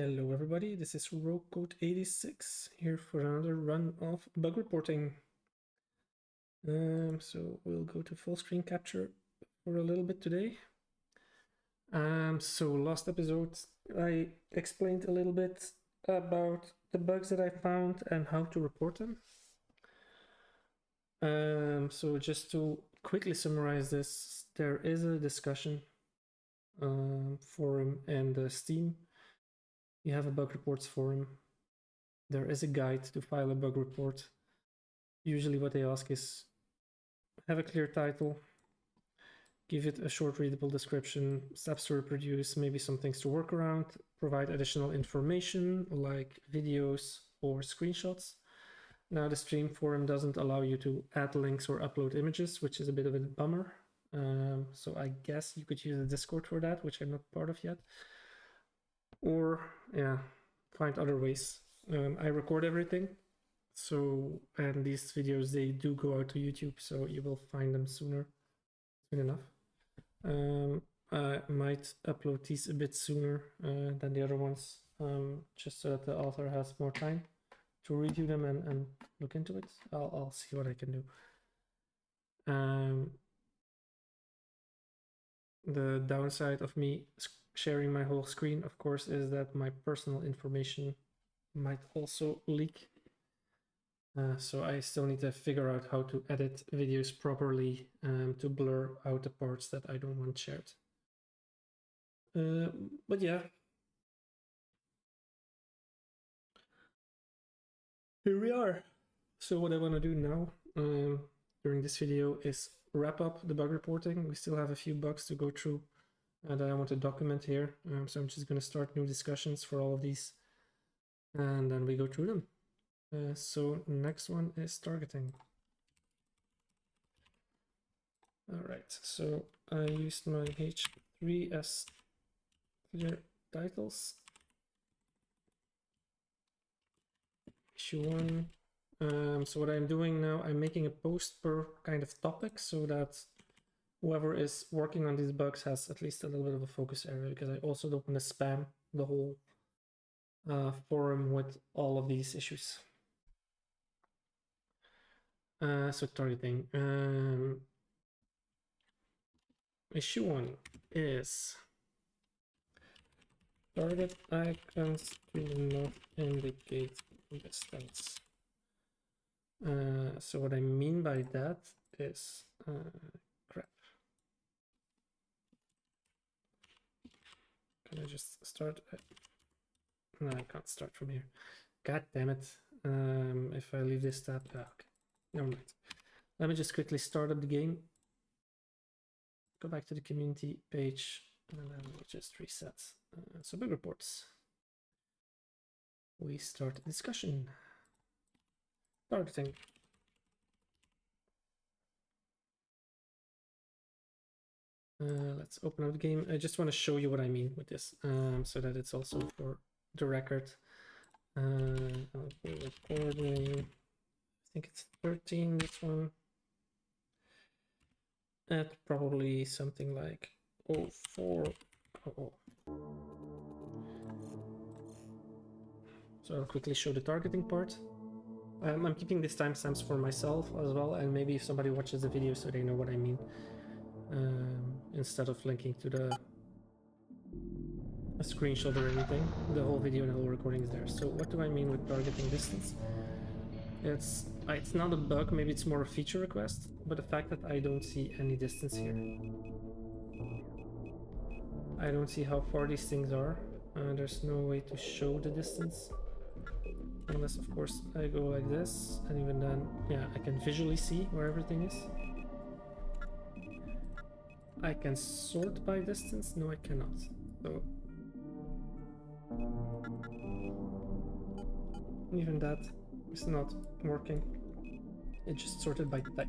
Hello everybody, this is RogueCode86 here for another run of bug reporting. So we'll go to full screen capture for a little bit today. So last episode I explained a little bit about the bugs that I found and how to report them. So just to quickly summarize this, there is a discussion forum and Steam. You have a bug reports forum. There is a guide to file a bug report. Usually what they ask is have a clear title, give it a short readable description, steps to reproduce, maybe some things to work around, provide additional information like videos or screenshots. Now the Stream forum doesn't allow you to add links or upload images, which is a bit of a bummer. So I guess you could use the Discord for that, which I'm not part of yet. Or yeah, find other ways. I record everything, so and these videos they do go out to YouTube, so you will find them soon enough. I might upload these a bit sooner than the other ones, just so that the author has more time to review them and look into it. I'll see what I can do. The downside of me sharing my whole screen, of course, is that my personal information might also leak. So I still need to figure out how to edit videos properly to blur out the parts that I don't want shared. But yeah. Here we are. So what I want to do now during this video is wrap up the bug reporting. We still have a few bugs to go through that I want to document here. So I'm just going to start new discussions for all of these and then we go through them. So next one is targeting. All right, so I used my H3 as clear titles. Issue 1. So what I'm doing now, I'm making a post per kind of topic so that whoever is working on these bugs has at least a little bit of a focus area, because I also don't want to spam the whole forum with all of these issues. So targeting. Issue 1 is target icons do not indicate distance. So what I mean by that is crap. Can I just start? No, I can't start from here. God damn it. If I leave this tab, okay, never mind. Let me just quickly start up the game. Go back to the community page and then we'll just reset. So bug reports. We start a discussion. Targeting. Let's open up the game. I just want to show you what I mean with this, so that it's also for the record. I'll be recording. I think it's 13. This one. At probably something like 04. Oh. So I'll quickly show the targeting part. I'm keeping these timestamps for myself as well, and maybe if somebody watches the video so they know what I mean, instead of linking to a screenshot or anything. The whole video and the whole recording is there. So what do I mean with targeting distance? It's not a bug, maybe it's more a feature request, but the fact that I don't see any distance here. I don't see how far these things are. There's no way to show the distance. Unless, of course, I go like this, and even then, yeah, I can visually see where everything is. I can sort by distance? No, I cannot. So even that is not working. It just sorted by type.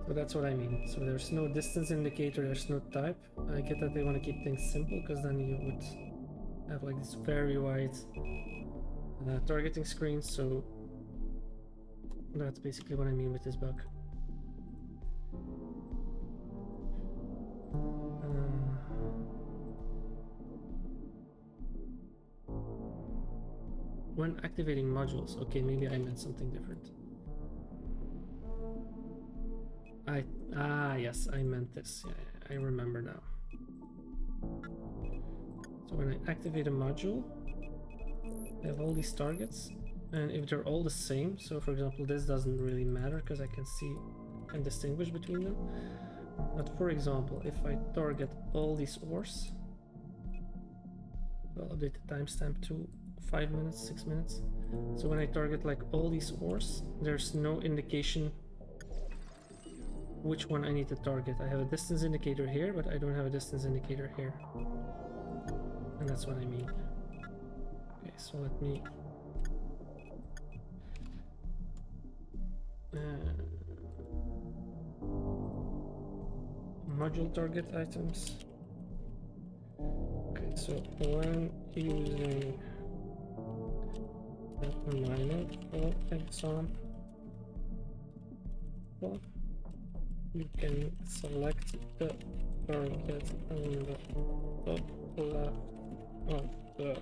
So that's what I mean. So there's no distance indicator, there's no type. I get that they want to keep things simple, because then you would have like this very wide targeting screen. So that's basically what I mean with this bug. when activating modules. Okay, maybe I meant something different. Yes, I meant this. Yeah, I remember now. So when I activate a module, I have all these targets, and if they're all the same, so for example, this doesn't really matter because I can see and distinguish between them. But for example, if I target all these ores, I'll update the timestamp to 5 minutes, 6 minutes. So when I target like all these ores, there's no indication which one I need to target. I have a distance indicator here, but I don't have a distance indicator here. And that's what I mean. Okay, so let me... module target items. Okay, so when using a miner, for example, you can select the target on the top left of the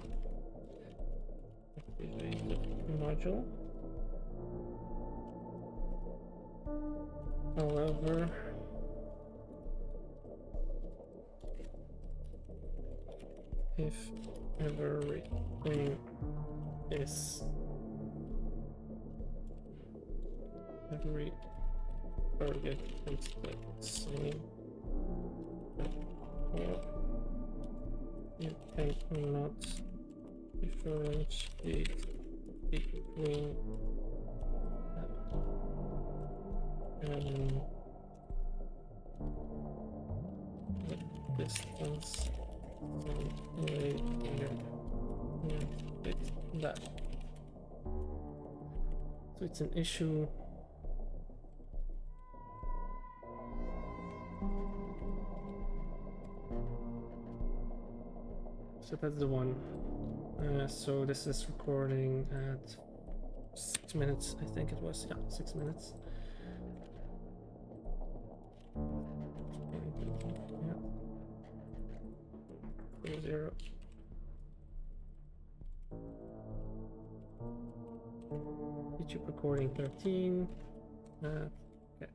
module. However, if everything is every target is the same, or you cannot differentiate between the distance that. So it's an issue. So that's the one. So this is recording at 6 minutes, I think it was. Yeah, 6 minutes. Yeah. 0. YouTube recording 13. Okay.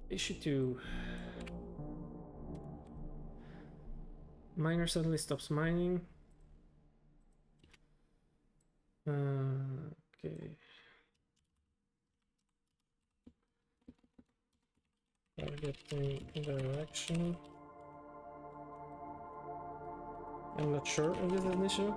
Issue 2. Miner suddenly stops mining. Okay. Targeting direction. I'm not sure if this is an issue.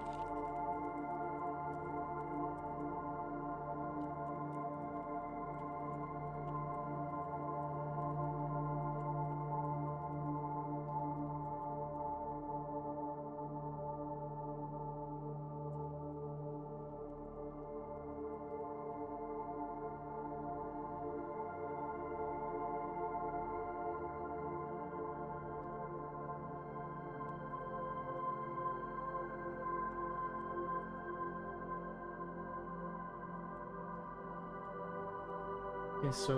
Okay, so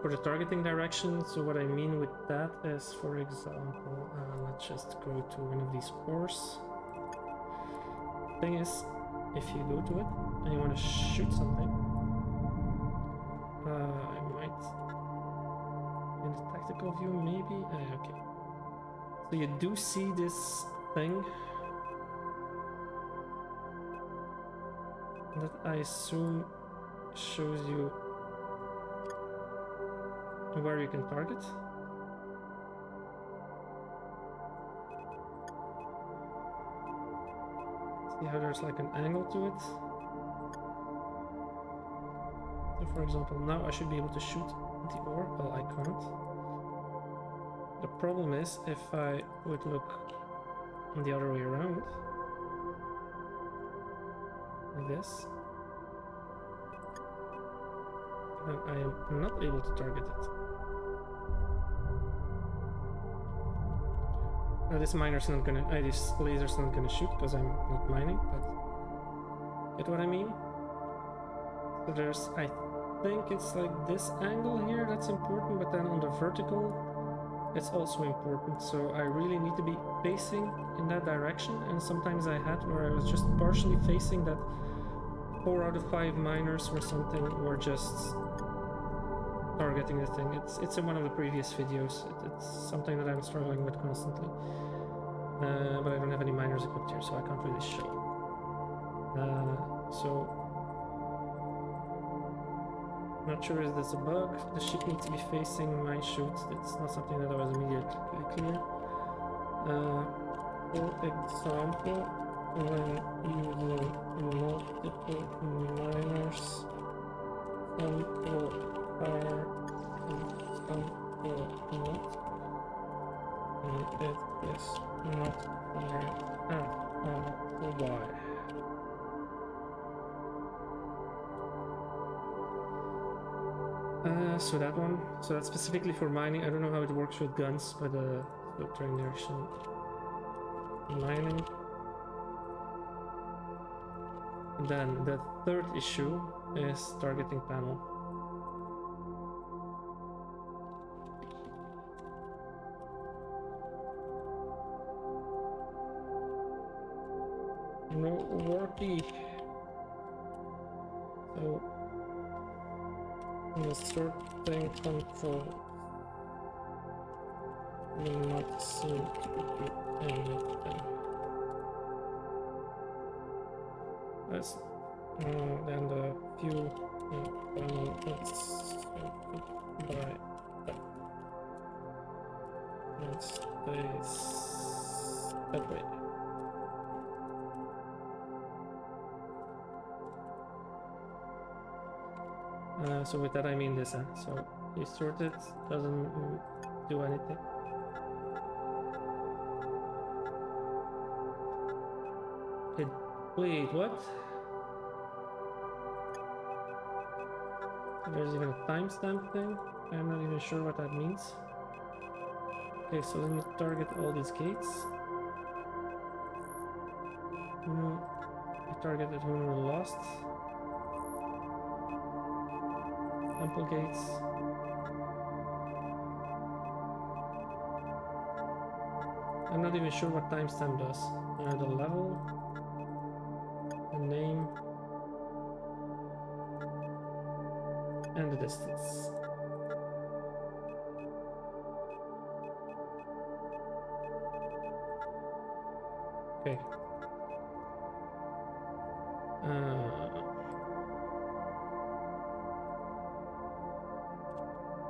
for the targeting direction, so what I mean with that is, for example, let's just go to one of these ores. Thing is, if you go to it and you want to shoot something, I might in the tactical view maybe. Okay, so you do see this thing that I assume shows you where you can target. See how there's like an angle to it. So for example, now I should be able to shoot the ore. Well, I can't. The problem is if I would look the other way around, like this, then I am not able to target it. Now this miner's not gonna, this laser's not gonna shoot because I'm not mining, but get what I mean? So there's, I think it's like this angle here that's important, but then on the vertical it's also important. So I really need to be facing in that direction, and sometimes I had where I was just partially facing that 4 out of 5 miners or something were just targeting the thing. It's in one of the previous videos. It's something that I'm struggling with constantly. But I don't have any miners equipped here, so I can't really show. So not sure if there's a bug. The ship needs to be facing my chute. It's not something that I was immediately clear. For example, when using multiple miners, some will fire and some will not, and it is not firing at all. Why? So that one, so that's specifically for mining. I don't know how it works with guns, but filtering direction mining. And then the third issue is targeting panel. No worky. So the sorting control will not seem to do anything. That's then the fuel panel is sorted by it stays that way. So with that I mean this, so you sort it, doesn't do anything. Wait, what? There's even a timestamp thing? I'm not even sure what that means. Okay, so let me target all these gates. I targeted when we're lost. Temple gates. I'm not even sure what timestamp does. The level, the name, and the distance. Okay.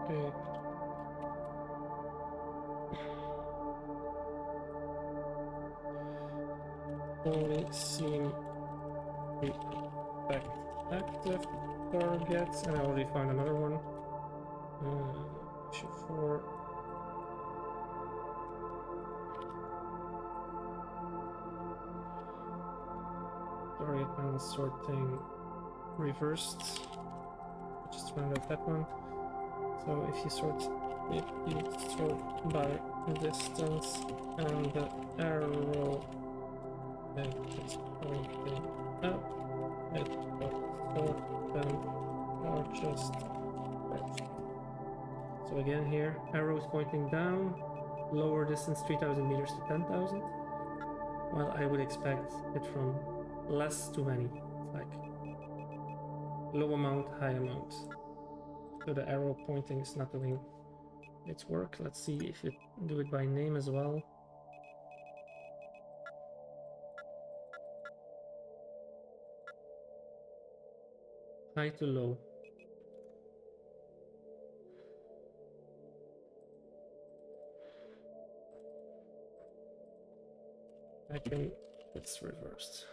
Okay. Only seem to affect active targets, and I already found another one. Issue 4. Target panel sorting reversed. Just found out that one. So if you sort by distance and the arrow is pointing up, it will sort them or just left. So again here, arrow is pointing down, lower distance 3000 meters to 10,000. Well, I would expect it from less to many, like low amount, high amount. So the arrow pointing is not doing its work. Let's see if it do it by name as well. High to low. It's reversed.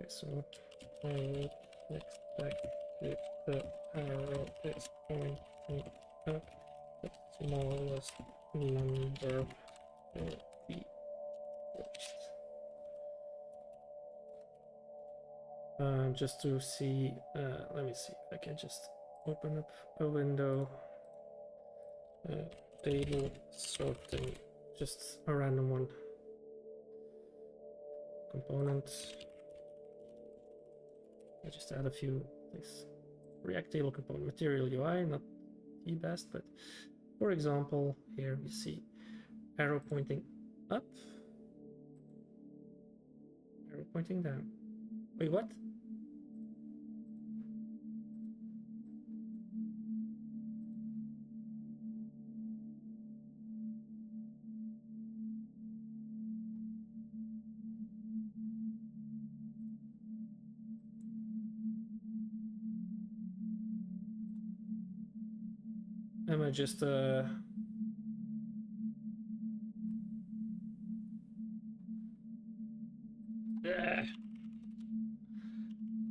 Okay, so I would expect if the arrow is pointing up, the smallest number will be reached. Just to see, let me see if I can just open up a window. Table sorting, just a random one. Components. I just add a few things. React table component, material UI, not the best, but for example, here we see arrow pointing up, arrow pointing down. Wait, what? Am I just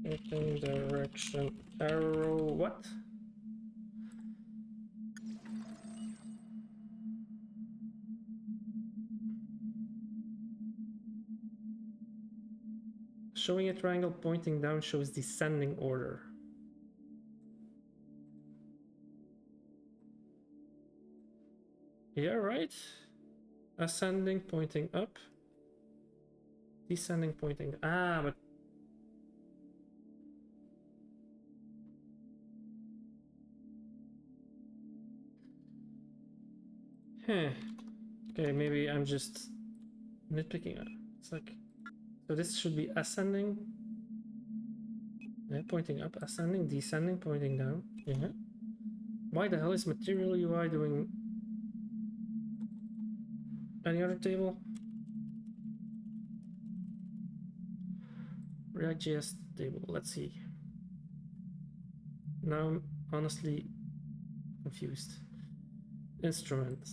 pointing direction arrow what? Showing a triangle pointing down shows descending order. Yeah, right. Ascending pointing up. Descending pointing. Ah, but okay, maybe I'm just nitpicking. It's like, so this should be ascending. Yeah, pointing up, ascending, descending, pointing down. Yeah. Why the hell is Material UI doing any other table? React.js table, let's see. Now I'm honestly confused. Instrument.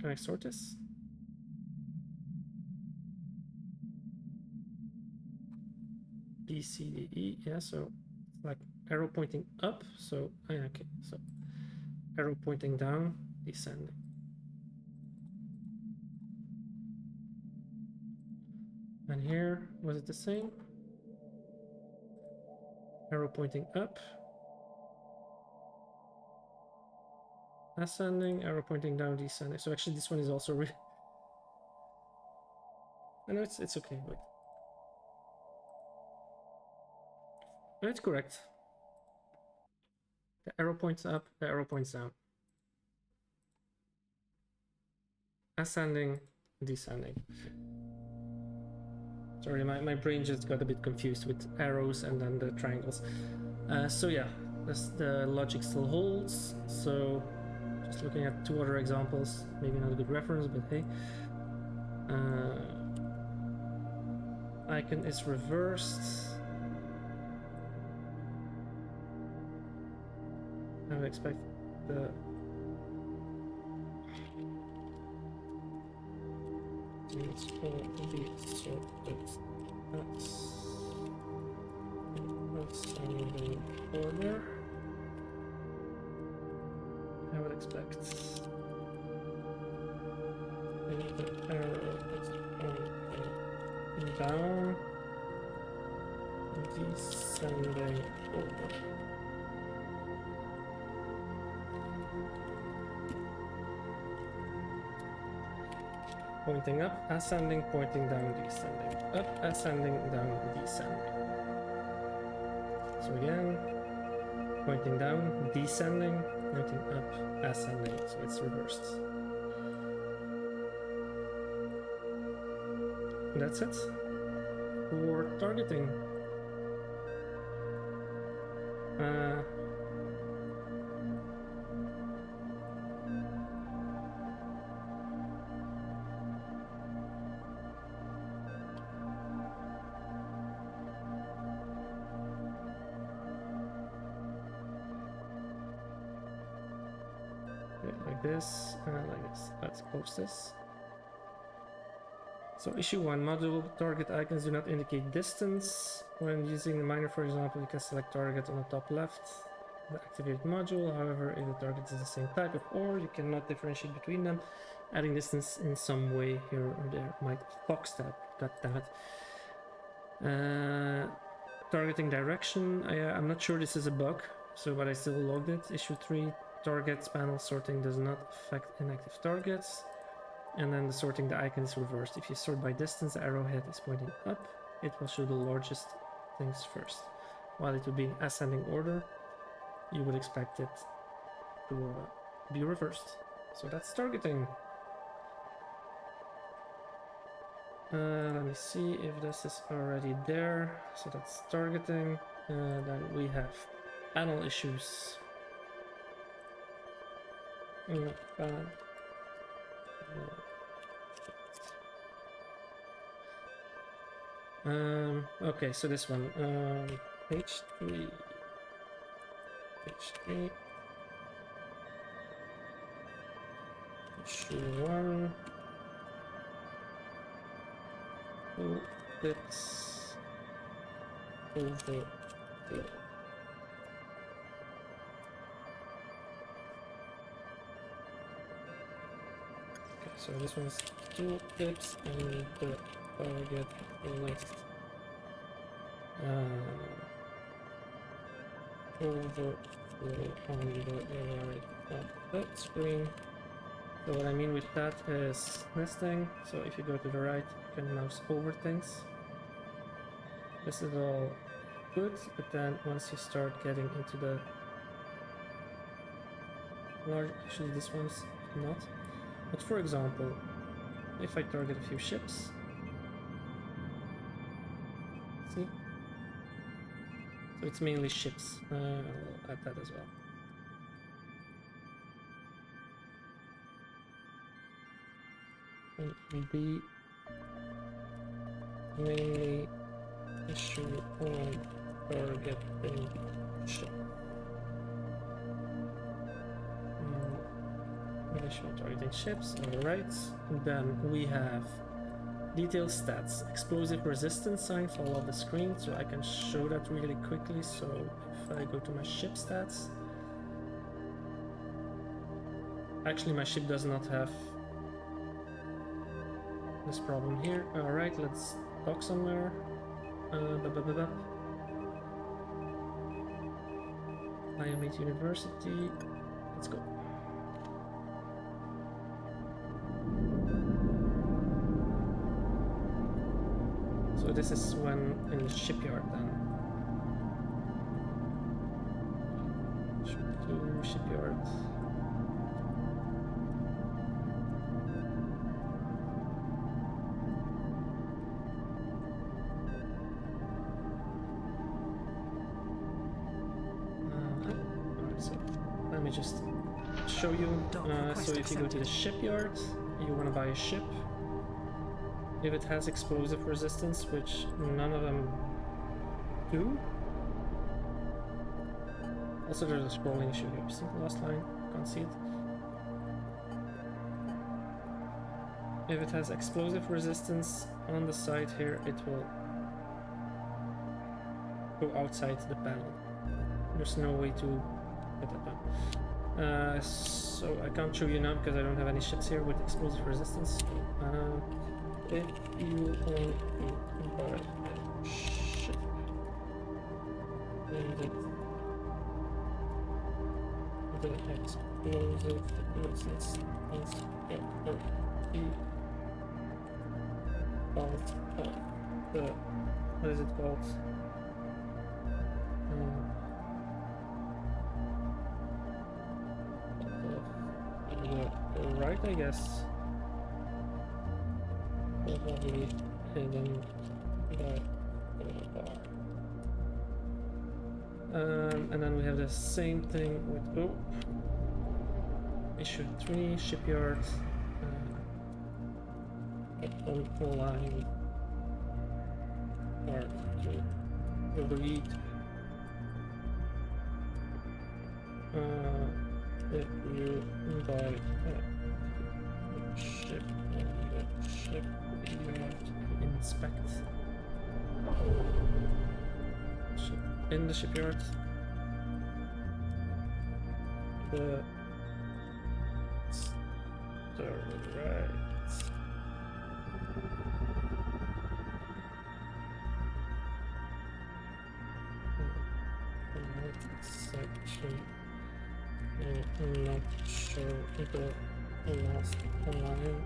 Can I sort this? B, C, D, E, yeah, so it's like arrow pointing up, so, yeah, okay, so arrow pointing down, descending. And here, was it the same? Arrow pointing up, ascending, arrow pointing down, descending. So actually this one is also I know it's okay, wait. No, it's correct. The arrow points up, the arrow points down. Ascending, descending. Sorry, my brain just got a bit confused with arrows and then the triangles. So yeah, the logic still holds. So just looking at two other examples, maybe not a good reference, but hey. Icon is reversed. I would expect the it's going to be sorted ascending order. I would expect the arrow is pointing down, descending order. Pointing up, ascending, pointing down, descending. Up, ascending, down, descending. So again, pointing down, descending, pointing up, ascending. So it's reversed. And that's it for targeting. Like this, like this. Let's close this. So issue 1, module target icons do not indicate distance. When using the miner, for example, you can select target on the top left, the activated module. However, if the target is the same type of ore, you cannot differentiate between them. Adding distance in some way here or there might fox that. God damn it. Targeting direction, I'm not sure this is a bug, so but I still logged it. Issue 3, targets panel sorting does not affect inactive targets. And then the sorting the icon is reversed. If you sort by distance, the arrowhead is pointing up. It will show the largest things first, while it will be in ascending order. you would expect it to be reversed. So that's targeting. Let me see if this is already there. So that's targeting. Then we have panel issues. Okay, so this one, page 3, issue 1, 2 bits over here. Okay, so this one's 2 pips and the target length over on the right of the screen. So what I mean with that is nesting. So if you go to the right, you can mouse over things. This is all good, but then once you start getting into the large, actually this one's not. But for example, if I target a few ships, see? So it's mainly ships. I'll add that as well. And B, mainly issue on targeting ship. Issue on targeting ships, alright. And then we have detail stats, explosive resistance sign fall off the screen, so I can show that really quickly. So if I go to my ship stats, actually my ship does not have this problem here. Alright, let's dock somewhere. I am at university. Let's go. So this is when in the shipyard then. Shipyard. Let me just show you. So if you go to the shipyard, you want to buy a ship. If it has explosive resistance, which none of them do. Also there's a scrolling issue here. See the last line? Can't see it. If it has explosive resistance on the side here, it will go outside the panel. There's no way to put that down. So I can't show you now because I don't have any ships here with explosive resistance. If you want to buy a ship and the explosive resistance is called what is it called? Right, I guess. Probably hidden by the bar. And then we have the same thing with issue 3 shipyard on line or to read if you buy a ship on the ship you have to inspect ship in the shipyard. The right section. I'm not sure the last line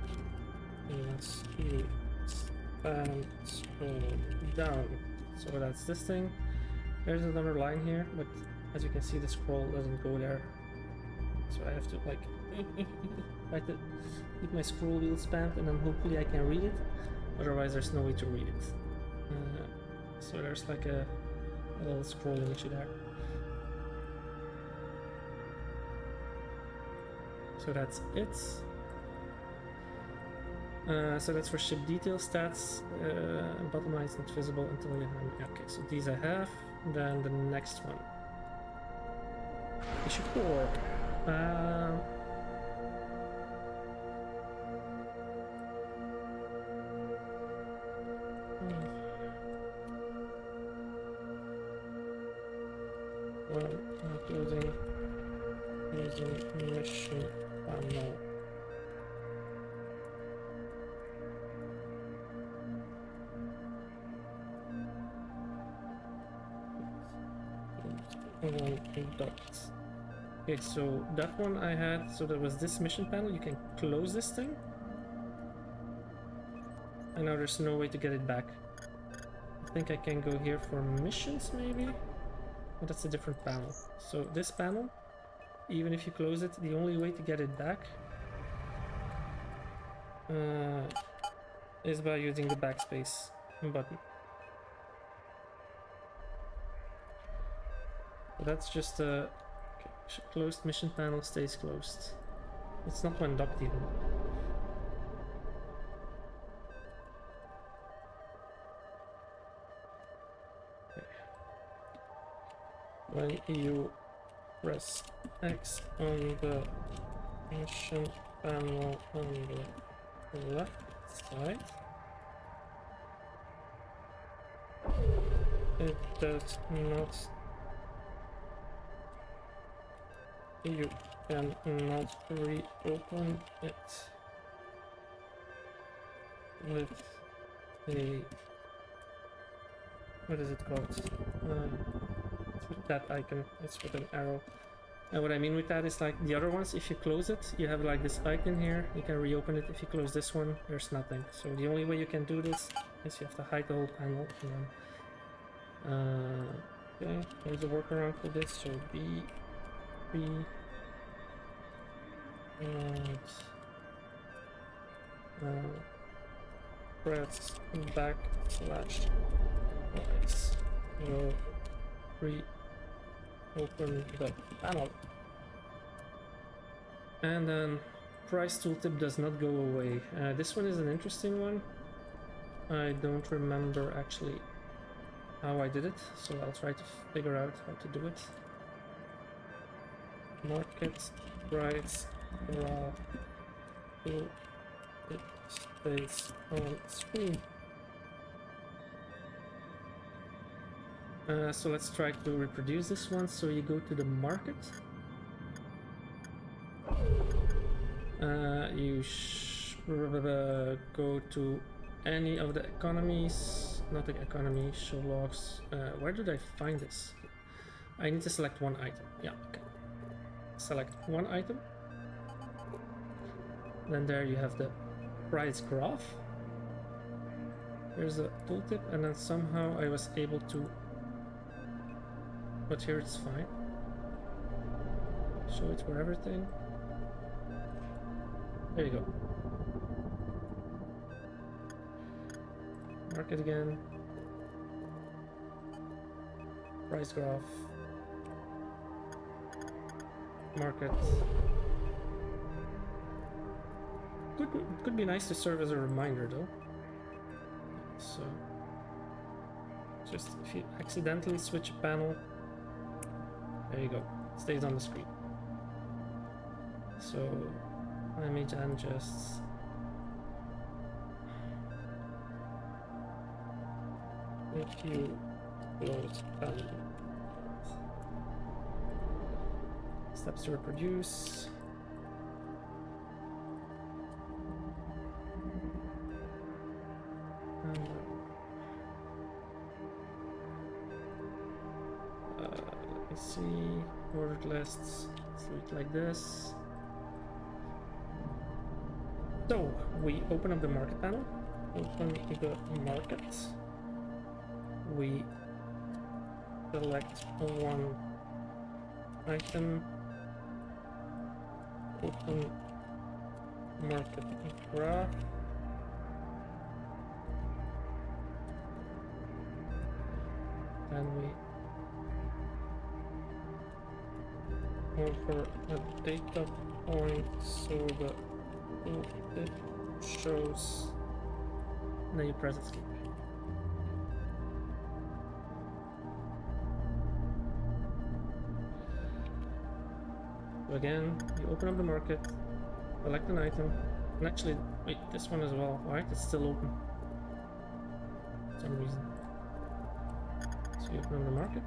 unless you scroll down. So that's this thing. There's another line here, but as you can see, the scroll doesn't go there, so I have to like try to keep my scroll wheel spammed, and then hopefully I can read it. Otherwise, there's no way to read it. So there's like a little scrolling issue there. So that's it. So that's for ship detail stats. Bottom line is not visible until you have. Okay, so these I have. Then the next one. Issue 4. Well, including using mission panel. Dots. Okay, so that one I had, so there was this mission panel, you can close this thing. And now there's no way to get it back. I think I can go here for missions maybe? But that's a different panel. So this panel, even if you close it, the only way to get it back is by using the backspace button. So that's just a closed mission panel stays closed. It's not when docked even. Okay. When you press X on the mission panel on the left side, it does not. You cannot reopen it with a, what is it called? It's with that icon, it's with an arrow. And what I mean with that is like the other ones, if you close it, you have like this icon here, you can reopen it. If you close this one, there's nothing. So the only way you can do this is you have to hide the whole panel. And then, okay, there's a workaround for this, so and press backslash twice will reopen the panel. And then price tooltip does not go away. This one is an interesting one. I don't remember actually how I did it, so I'll try to figure out how to do it. Market price raw till it stays on screen. So let's try to reproduce this one. So you go to the market. You go to any of the economies, not the economy, show logs. Where did I find this? I need to select one item. Yeah, okay. Select one item. Then there you have the price graph. Here's the tooltip, and then somehow I was able to, but here it's fine. Show it for everything. There you go. Market again. Price graph. Market. Could be nice to serve as a reminder though. So just if you accidentally switch a panel, there you go, it stays on the screen. So let me then just if you close panel. Steps to reproduce. Let me see, ordered lists. Let's do it like this. So we open up the market panel. Open the market. We select one item, open market graph, and we offer a data point so the tooltip shows, and then you press escape. So again, you open up the market, select an item, and actually, wait, this one as well. Alright, it's still open for some reason. So you open up the market.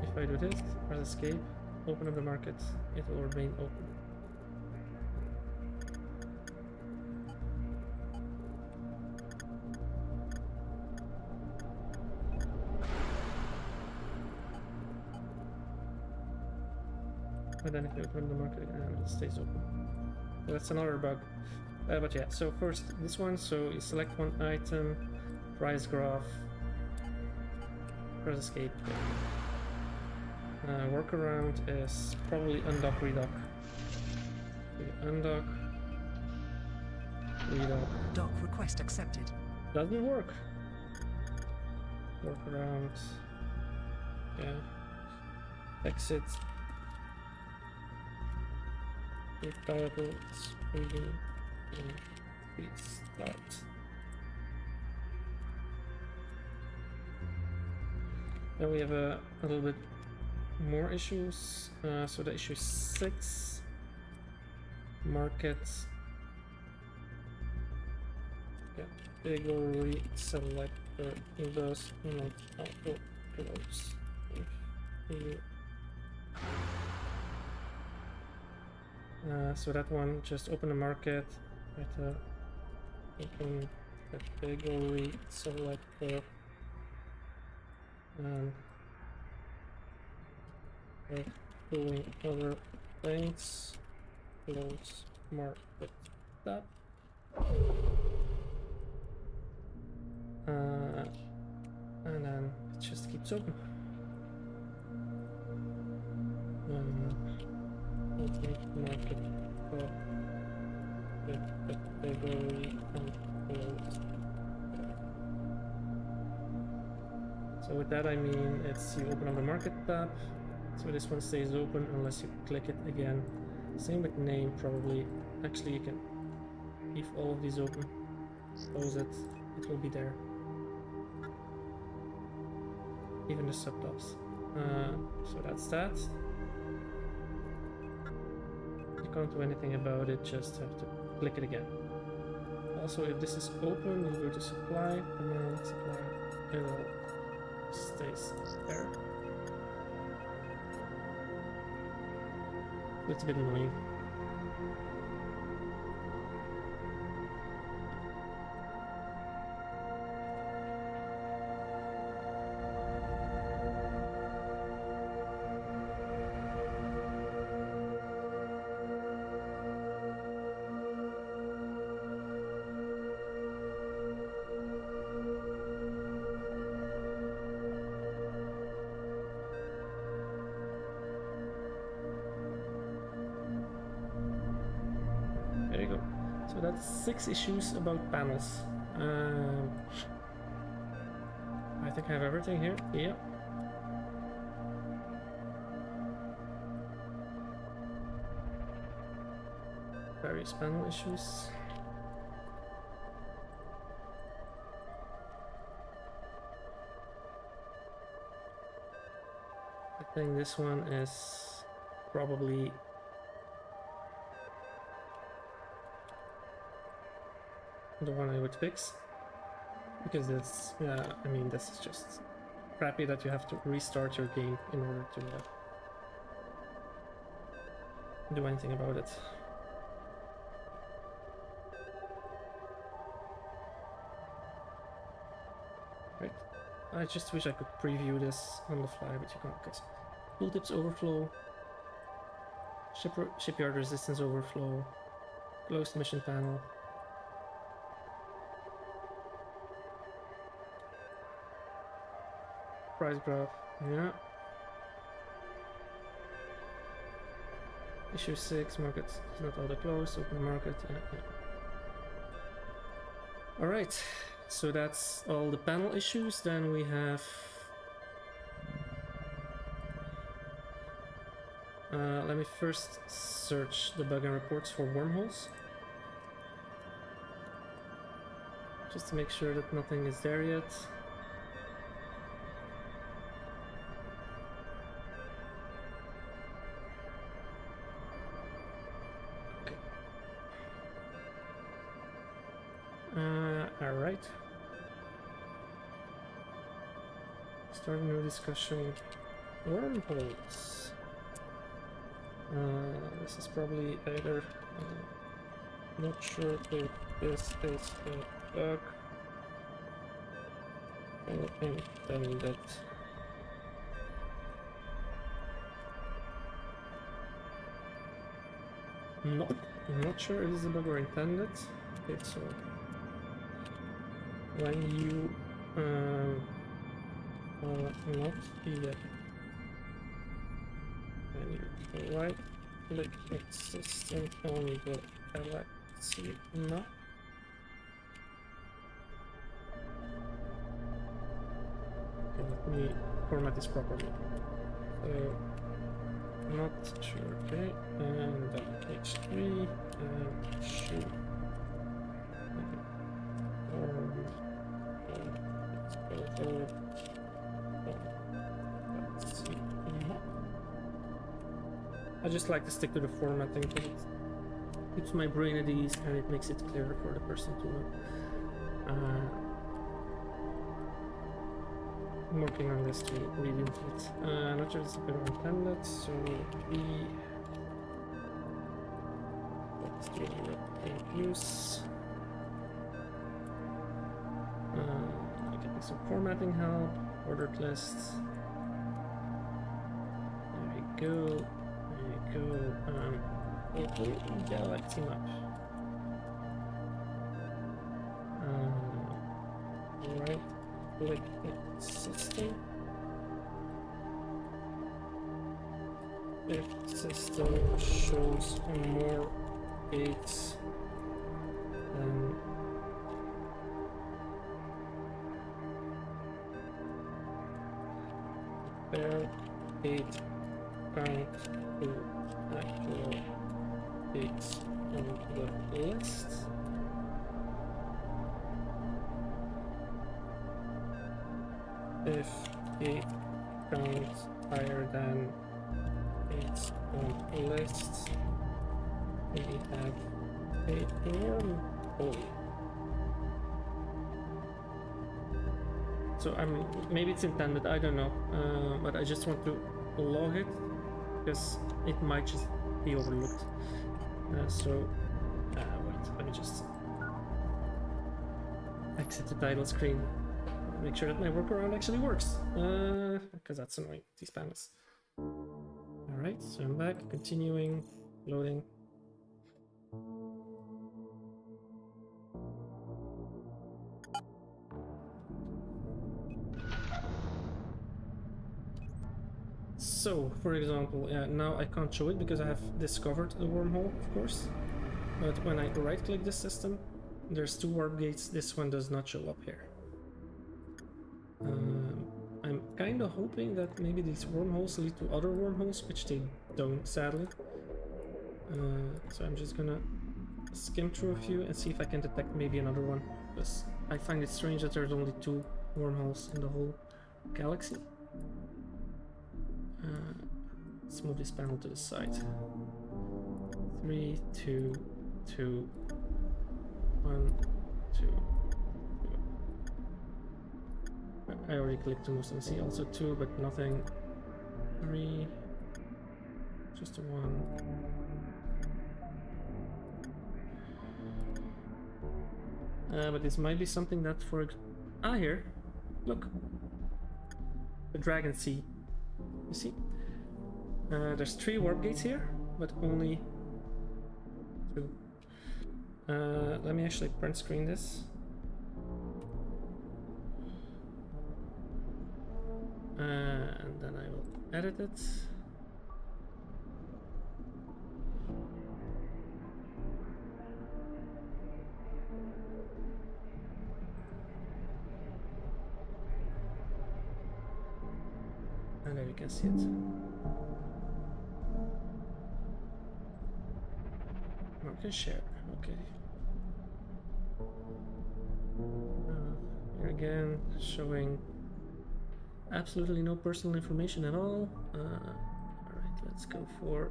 If I do this, press escape, open up the market, it will remain open. And then if you open up the market again, it stays open. So that's another bug. But yeah, so first this one, so you select one item, price graph, press escape. Workaround is probably undock, redock. So you undock, redock. Dock request accepted. Doesn't work. Workaround. Yeah. Exit. Title, screen, and restart. Then we have a little bit more issues. So the issue 6, market category selector does not auto close. So that one, just open the market, open category selector, and doing other things, close market tab, and then it just keeps open. Open market category and close. So with that I mean it's you open up the market tab, so this one stays open unless you click it again. Same with name probably. Actually you can leave all of these open, close it, it will be there. Even the subtops. So that's that. Can't do anything about it, just have to click it again. Also, if this is open, you go to supply, command, supply, it will stays there. It's a bit annoying. There you go. So that's 6 issues about panels. I think I have everything here. Yeah. Various panel issues. I think this one is probably the one I would fix, because this, I mean, this is just crappy that you have to restart your game in order to do anything about it. Right, I just wish I could preview this on the fly, but you can't, because tooltips overflow, shipyard resistance overflow, closed mission panel. Price graph, yeah. Issue 6, market is not auto-closed, open market. Alright, so that's all the panel issues. Then we have... let me first search the bug and reports for wormholes. Just to make sure that nothing is there yet. Alright. Start a new discussion. Wormholes. This is probably either... not sure if this is a bug or intended. No, I'm not sure if this is a bug or intended. Okay, so when you not yet, when you right click system on the galaxy map, okay, let me format this properly. So not sure, okay, and then H3 and shoot. I just like to stick to the formatting because it keeps my brain at ease and it makes it clearer for the person to know. I'm working on this to read into it. Not sure it's a bit intended, so let's do the use. Getting some formatting help, ordered lists. There we go. There we go. Galaxy map. Right click system. If system shows more gates than compare gate count to actual gates on the list. If gate count higher than gates on list, we have a wormhole. So maybe it's intended, I don't know, but I just want to log it because it might just be overlooked. Wait, let me just exit the title screen. Make sure that my workaround actually works, because that's annoying, these panels. Alright, so I'm back, continuing, loading. So, for example, now I can't show it because I have discovered a wormhole, of course. But when I right-click this system, there's 2 warp gates. This one does not show up here. I'm kind of hoping that maybe these wormholes lead to other wormholes, which they don't, sadly. So I'm just gonna skim through a few and see if I can detect maybe another one. Because I find it strange that there's only 2 wormholes in the whole galaxy. Let's move this panel to the side. 3, 2, 2, 1, 2. I already clicked to most of them. See, also 2, but nothing. 3, just a 1. But this might be something that here, look, the Dragon Sea. You see? There's 3 warp gates here, but only 2. Let me actually print screen this. And then I will edit it. you can see it. Mark and share. Okay. Here again, showing absolutely no personal information at all. Alright, let's go for...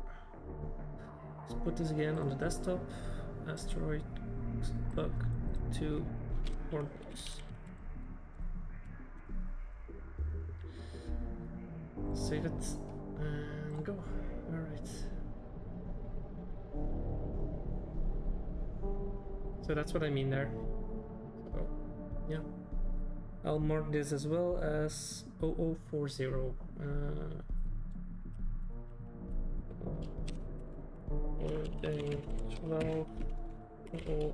Let's put this again on the desktop. Asteroid bug 2 wormholes. Save it and go. Alright. So that's what I mean there. So, yeah. I'll mark this as well as 0040. Wording 12 0040.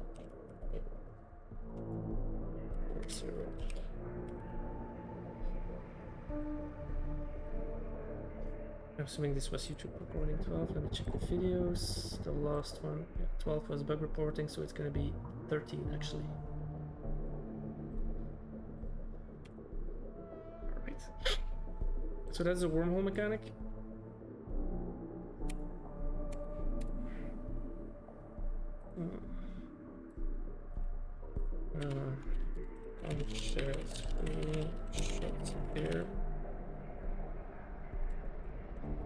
I'm assuming this was YouTube recording 12. Let me check the videos. The last one, yeah, 12 was bug reporting, so it's gonna be 13 actually. Alright. So that's a wormhole mechanic. I'll share screenshots here.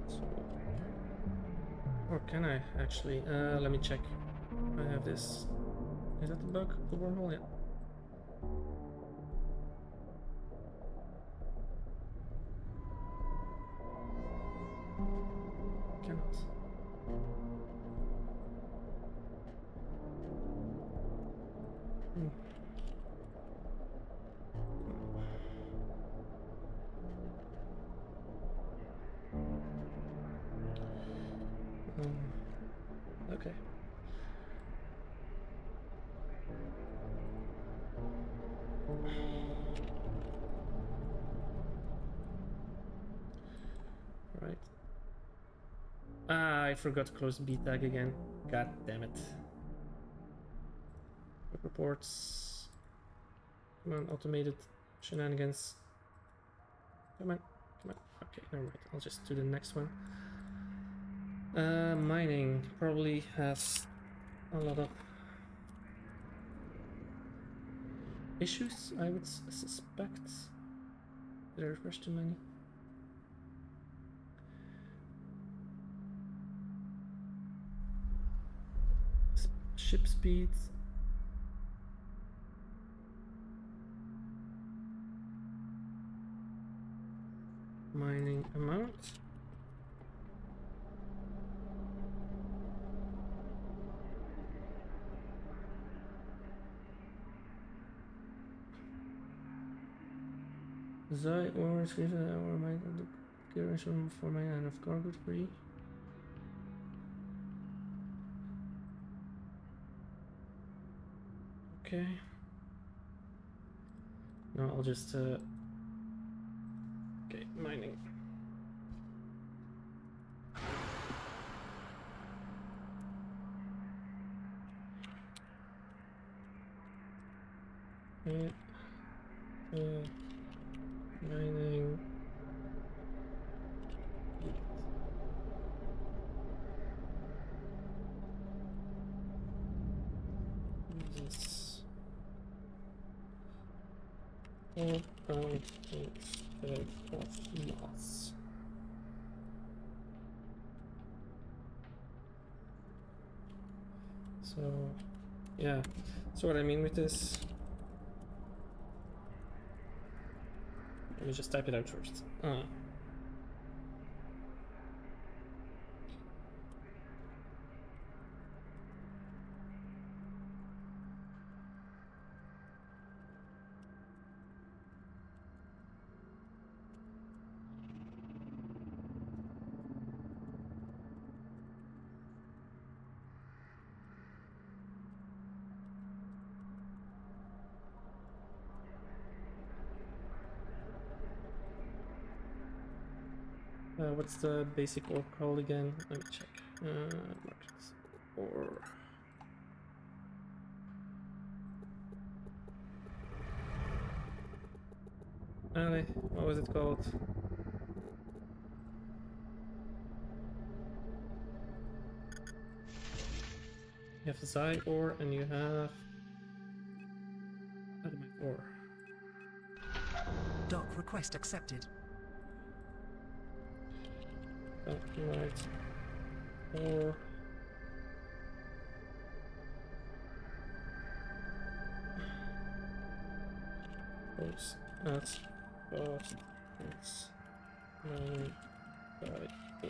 So, or can I actually? Let me check. I have this. Is that the bug? The wormhole? Yeah. Cannot. Okay. Right. Ah, I forgot to close the B tag again. God damn it. Reports. Come on, automated shenanigans. Come on, come on. Okay, never mind. I'll just do the next one. Mining probably has a lot of issues, I would suspect. Did I refresh too many? Ship speeds. Mining amount. Zai or screen or my configuration for my line of cargo free. Okay. No, I'll just okay, mining. Mining. This 4.8 instead of loss. So yeah, so what I mean with this, let me just type it out first. What's the basic org called again? Let me check. Markets or what was it called? You have Xi ore and you have adamite ore. Dock request accepted. Adamite ore. Close. That's first. It's 9 by 4.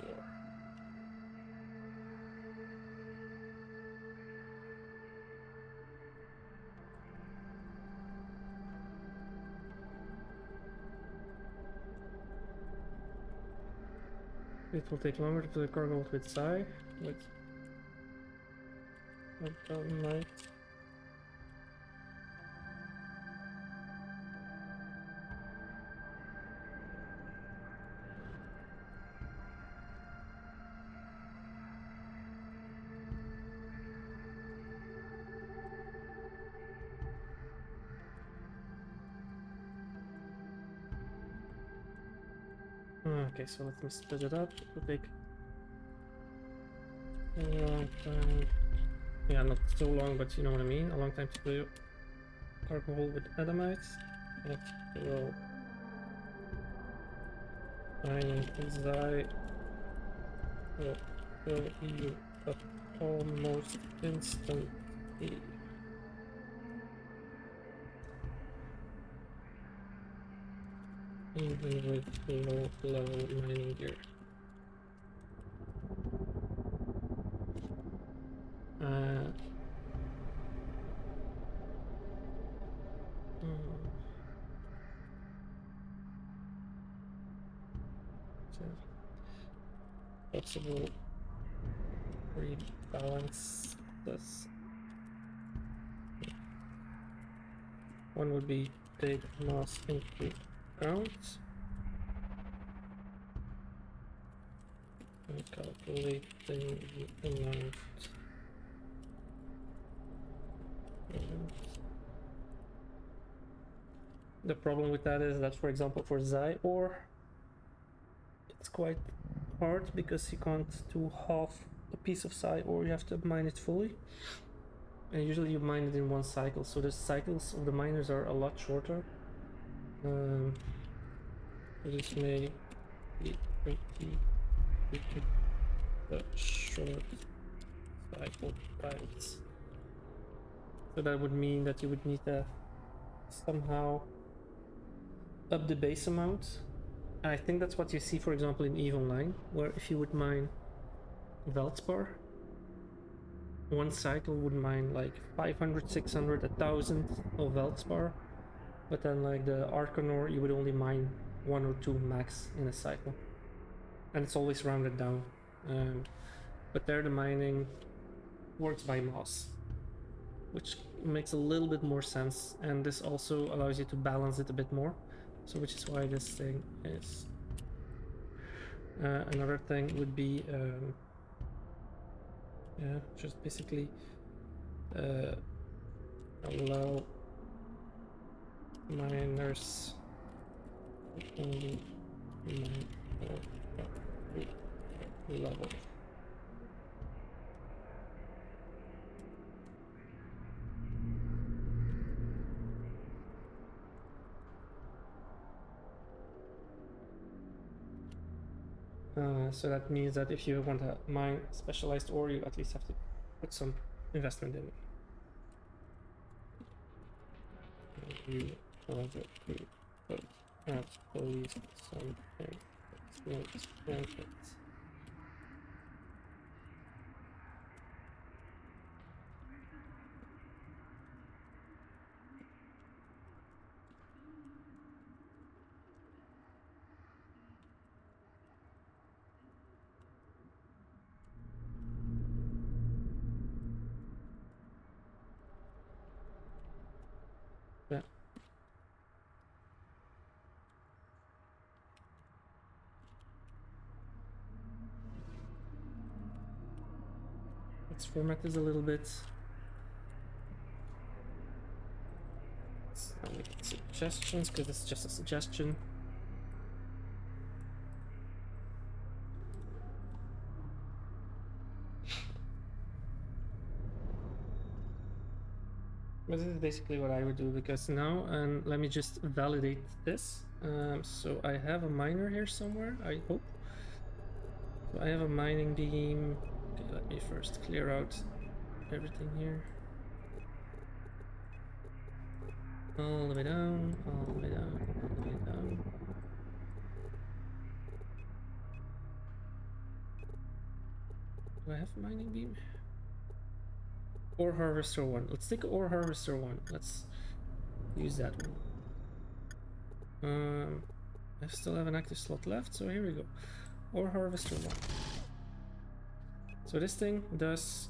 It will take longer to do the cargo with Xi, with adamite. Okay, so let me split it up. It will take a long time. Yeah, not so long, but you know what I mean. A long time to do cargo hold with adamite. It will find Xi will fill you up almost instantly. Even with low level mining gear. So possible rebalance this. One would be take mass into account and calculating the amount. The problem with that is that, for example, for Xi ore, it's quite hard because you can't do half a piece of Xi ore, you have to mine it fully. And usually you mine it in one cycle, so the cycles of the miners are a lot shorter. This may be pretty short cycle times. So that would mean that you would need to somehow up the base amount. I think that's what you see, for example, in EVE Online, where if you would mine Veldspar, one cycle would mine like 500, 600, 1000 of Veldspar, but then like the Arcanor, you would only mine 1 or 2 max in a cycle, and it's always rounded down. But there the mining works by mass, which makes a little bit more sense, and this also allows you to balance it a bit more. So which is why this thing is. Another thing would be yeah, just basically allow miners to only mine level. So that means that if you want to mine specialized ore, you at least have to put some investment in it. You have to put at least something makes benefits. Yeah. Its format is a little bit. I'll make it suggestions because it's just a suggestion. But this is basically what I would do, because now, and let me just validate this. So I have a miner here somewhere, I hope. So I have a mining beam. Okay, let me first clear out everything here. All the way down, all the way down, all the way down. Do I have a mining beam? Ore harvester 1. Let's take ore harvester 1. Let's use that one. I still have an active slot left, so here we go. Ore harvester 1. So this thing does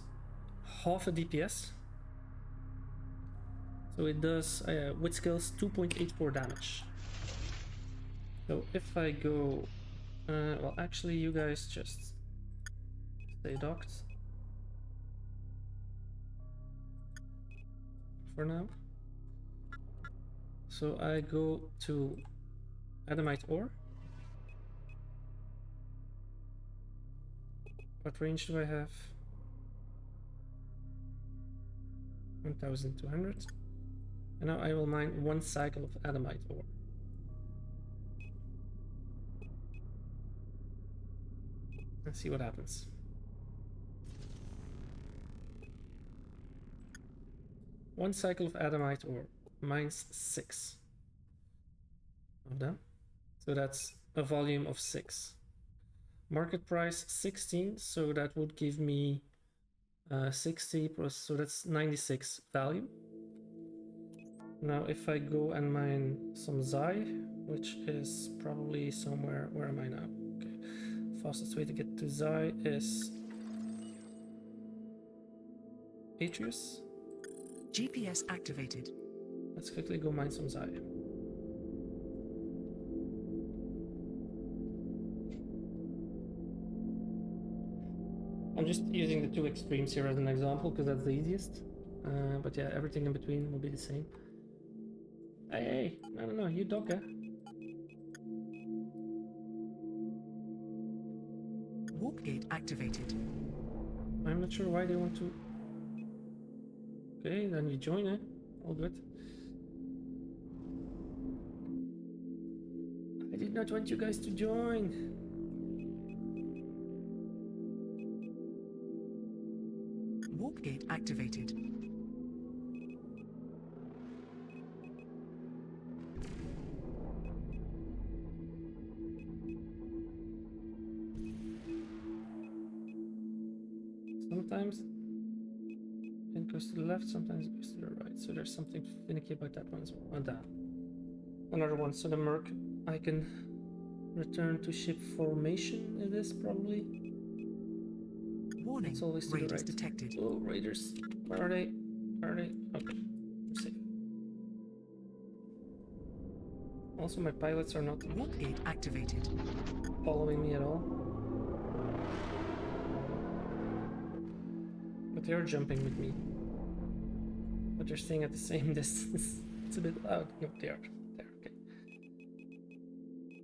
half a DPS. So it does, with skills, 2.84 damage. So if I go... well, actually, you guys just stay docked for now. So I go to Adamite ore. What range do I have? 1200. And now I will mine 1 cycle of Adamite ore. And see what happens. One cycle of Adamite ore mines 6 of them. So that's a volume of 6. Market price 16, so that would give me 60 plus, so that's 96 value. Now if I go and mine some Zai, which is probably somewhere, where am I now? Okay, fastest way to get to Zai is Atreus. GPS activated. Let's quickly go mine some Zai. I'm just using the 2 extremes here as an example because that's the easiest. But yeah, everything in between will be the same. Hey, no, you dock, Warp gate activated. I'm not sure why they want to. Okay, then you join, all good. I did not want you guys to join. Warp gate activated. Sometimes it goes to the left, sometimes it goes to the right. So there's something finicky about that one as well. And that. Another one. So the Merc, I can return to ship formation. It is probably. Warning. It's always to the right. Detected. Oh, raiders. Where are they? Where are they? Okay, I'm safe. Also, my pilots are not Warp gate activated. following me at all. But they are jumping with me. But they're staying at the same distance. It's a bit loud. No, they are. There, okay.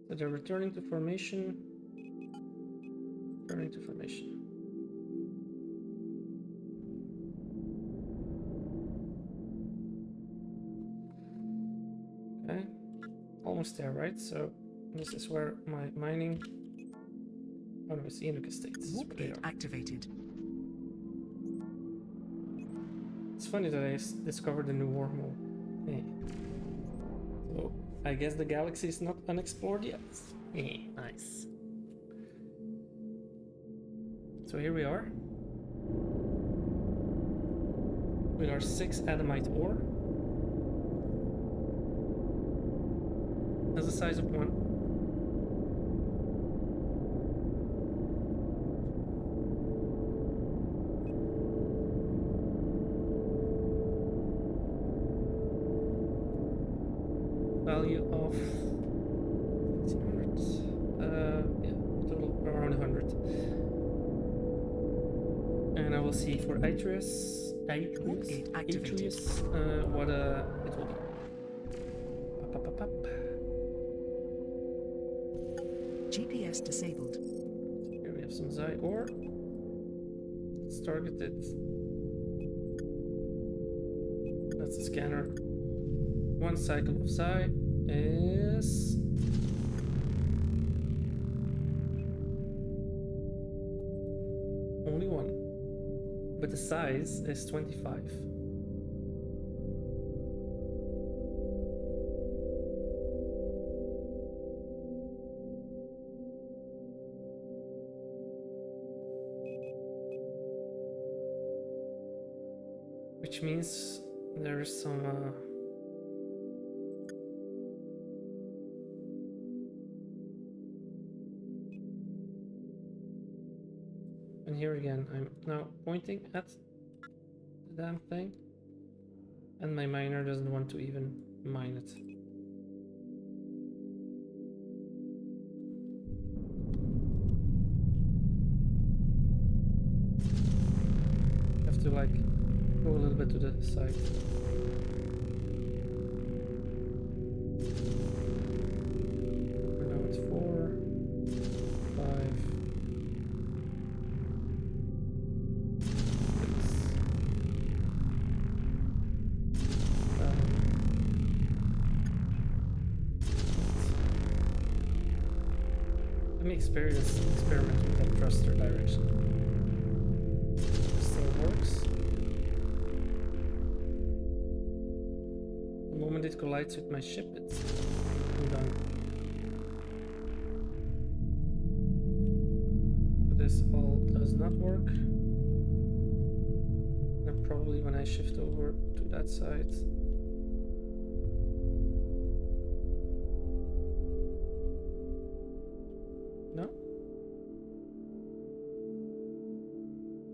So they're returning to formation. Returning to formation. Okay. Almost there, right? So this is where my mining. Oh no, it's the Inuk Estates. Warp gate activated. It's funny that I discovered a new wormhole. Hey. So I guess the galaxy is not unexplored yet. Hey, nice. So here we are. With our 6 Adamite ore. Has the size of 1. Value of 1600. Yeah, total around 100. And I will see for Atreus what it will be. Up. GPS disabled. Here we have some Zai ore. Let's target it. That's the scanner. One cycle of Xi is only one, but the size is 25. Which means there's some and here again I'm now pointing at the damn thing and my miner doesn't want to even mine it. Have to like go a little bit to the side. We're now at 4, 5, 6, 7, 8. Let me experiment with that thruster direction. It still works. The moment it collides with my ship, it's done. But this all does not work. And probably when I shift over to that side. No?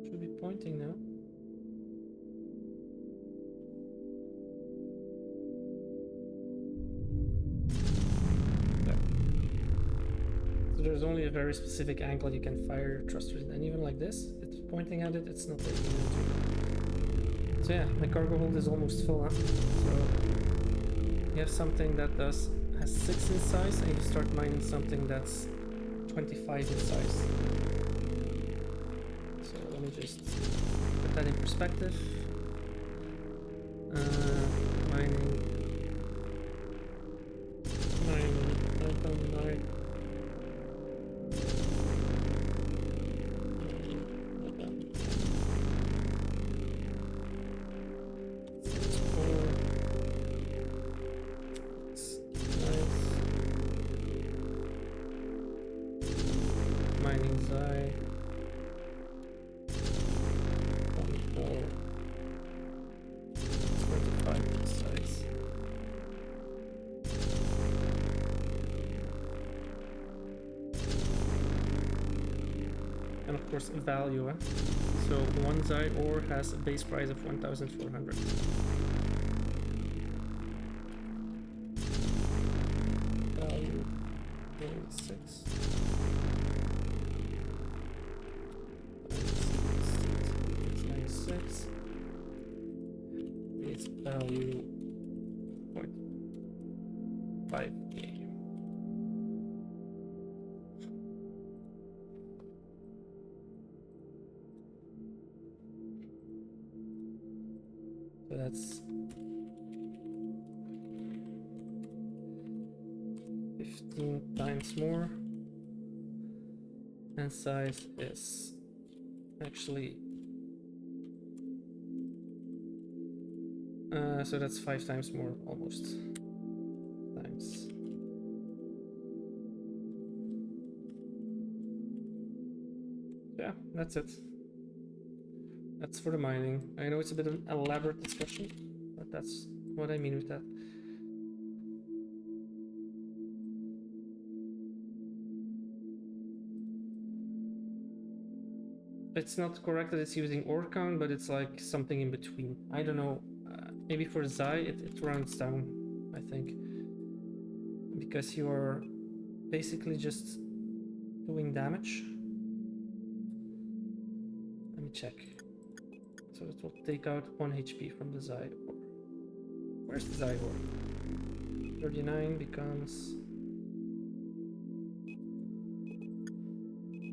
Should be pointing now. There's only a very specific angle you can fire your thrusters, and even like this, it's pointing at it, it's not taking it into it. So yeah, my cargo hold is almost full, huh? So you have something that has 6 in size, and you start mining something that's 25 in size. So let me just put that in perspective. Mining 9,900. And of course value, eh? So one Xi ore has a base price of 1,400. Value 26. 96. Base value 0.5K. So that's 15 times more, and size is actually so that's 5 times more almost times. Yeah, that's it. That's for the mining. I know it's a bit of an elaborate discussion, but that's what I mean with that. It's not correct that it's using ore count, but it's like something in between. I don't know. Maybe for Xi, it rounds down, I think. Because you're basically just doing damage. Let me check. So it will take out 1 HP from the Xi ore. Where's the Xi ore? 39 becomes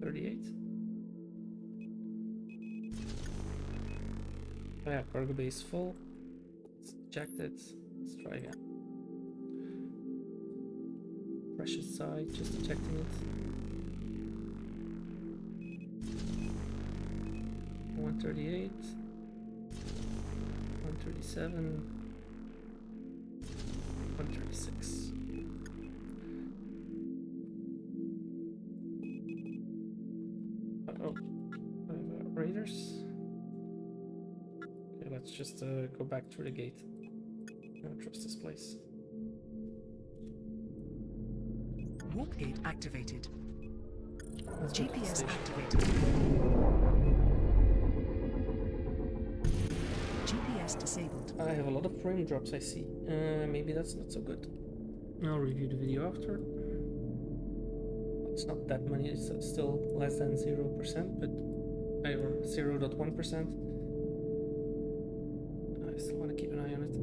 38. Oh yeah, cargo bay is full. Let's Checked it. Let's try again. Precious side, just ejecting it. 138. 137. 136. Uh-oh. Raiders. Okay, let's just go back through the gate. I don't trust this place. Warp gate activated. Let's go to the GPS station. activated. GPS disabled. I have a lot of frame drops, I see. Maybe that's not so good. I'll review the video after. It's not that many, it's still less than 0%, but or 0.1%. I still want to keep an eye on it.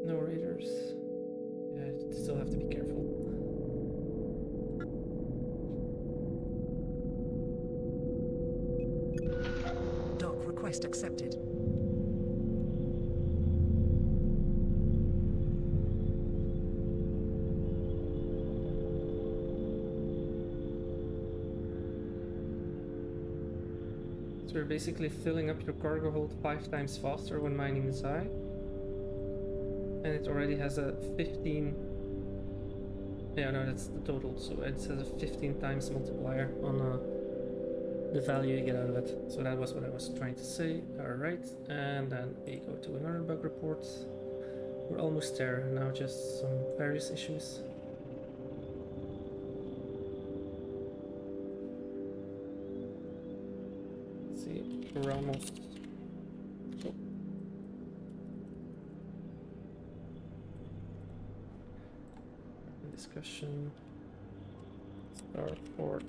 No raiders. Yeah, I still have to be careful. Dock request accepted. So you're basically filling up your cargo hold 5 times faster when mining this high. And it already has a 15... Yeah, no, that's the total. So it has a 15 times multiplier on the value you get out of it. So that was what I was trying to say. Alright, and then we go to another bug report. We're almost there. Now just some various issues. Let's see, we're almost... Oh. Discussion. Starport.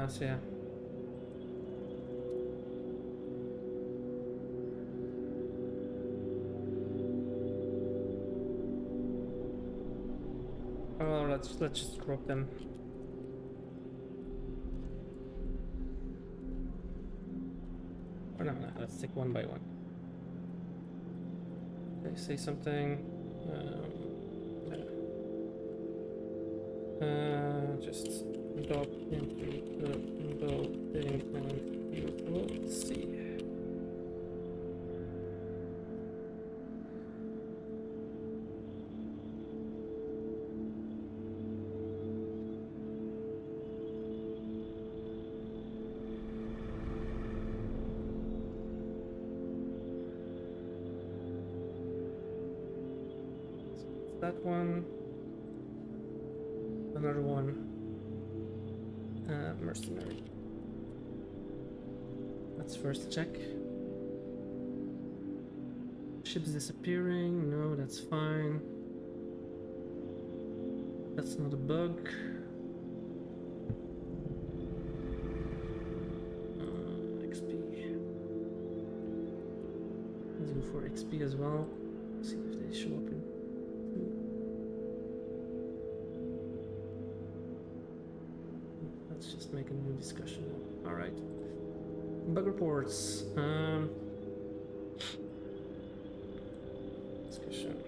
So yeah. Oh, let's just drop them. Or no, let's take one by one. Okay, say something. Just dock into the building and you will see. That one, another one, mercenary. Let's first check. Ships disappearing, no, that's fine. That's not a bug. XP. Let's go for XP as well. See if they show up in. Let's just make a new discussion. All right. Bug reports. Discussion.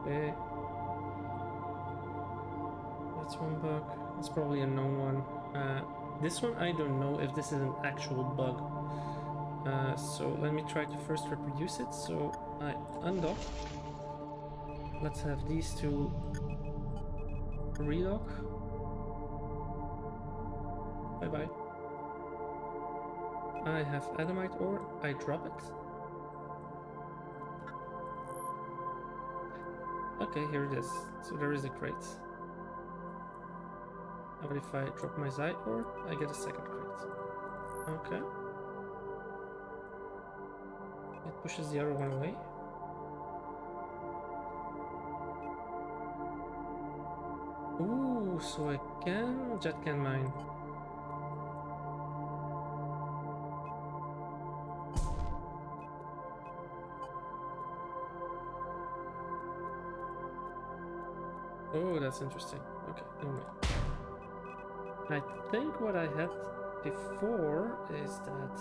Okay. That's one bug. It's probably a known one. This one I don't know if this is an actual bug. So let me try to first reproduce it. So I undock. Let's have these two redock. Bye bye. I have Adamite ore. I drop it. Okay, here it is. So there is a crate. How about if I drop my Zai ore? I get a second crate. Okay. It pushes the other one away. Ooh, so I can jet can mine. Oh, that's interesting. Okay, never mind. I think what I had before is that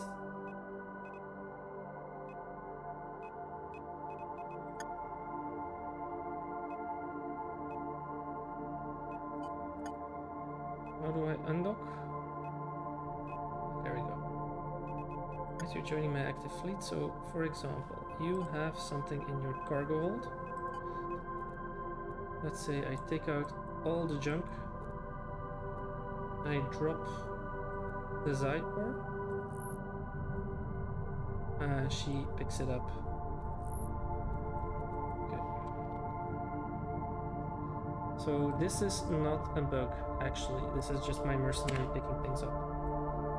how do I undock? There we go. As you're joining my active fleet, so for example, you have something in your cargo hold. Let's say I take out all the junk. I drop the Zai ore. She picks it up. Okay. So this is not a bug, actually. This is just my mercenary picking things up.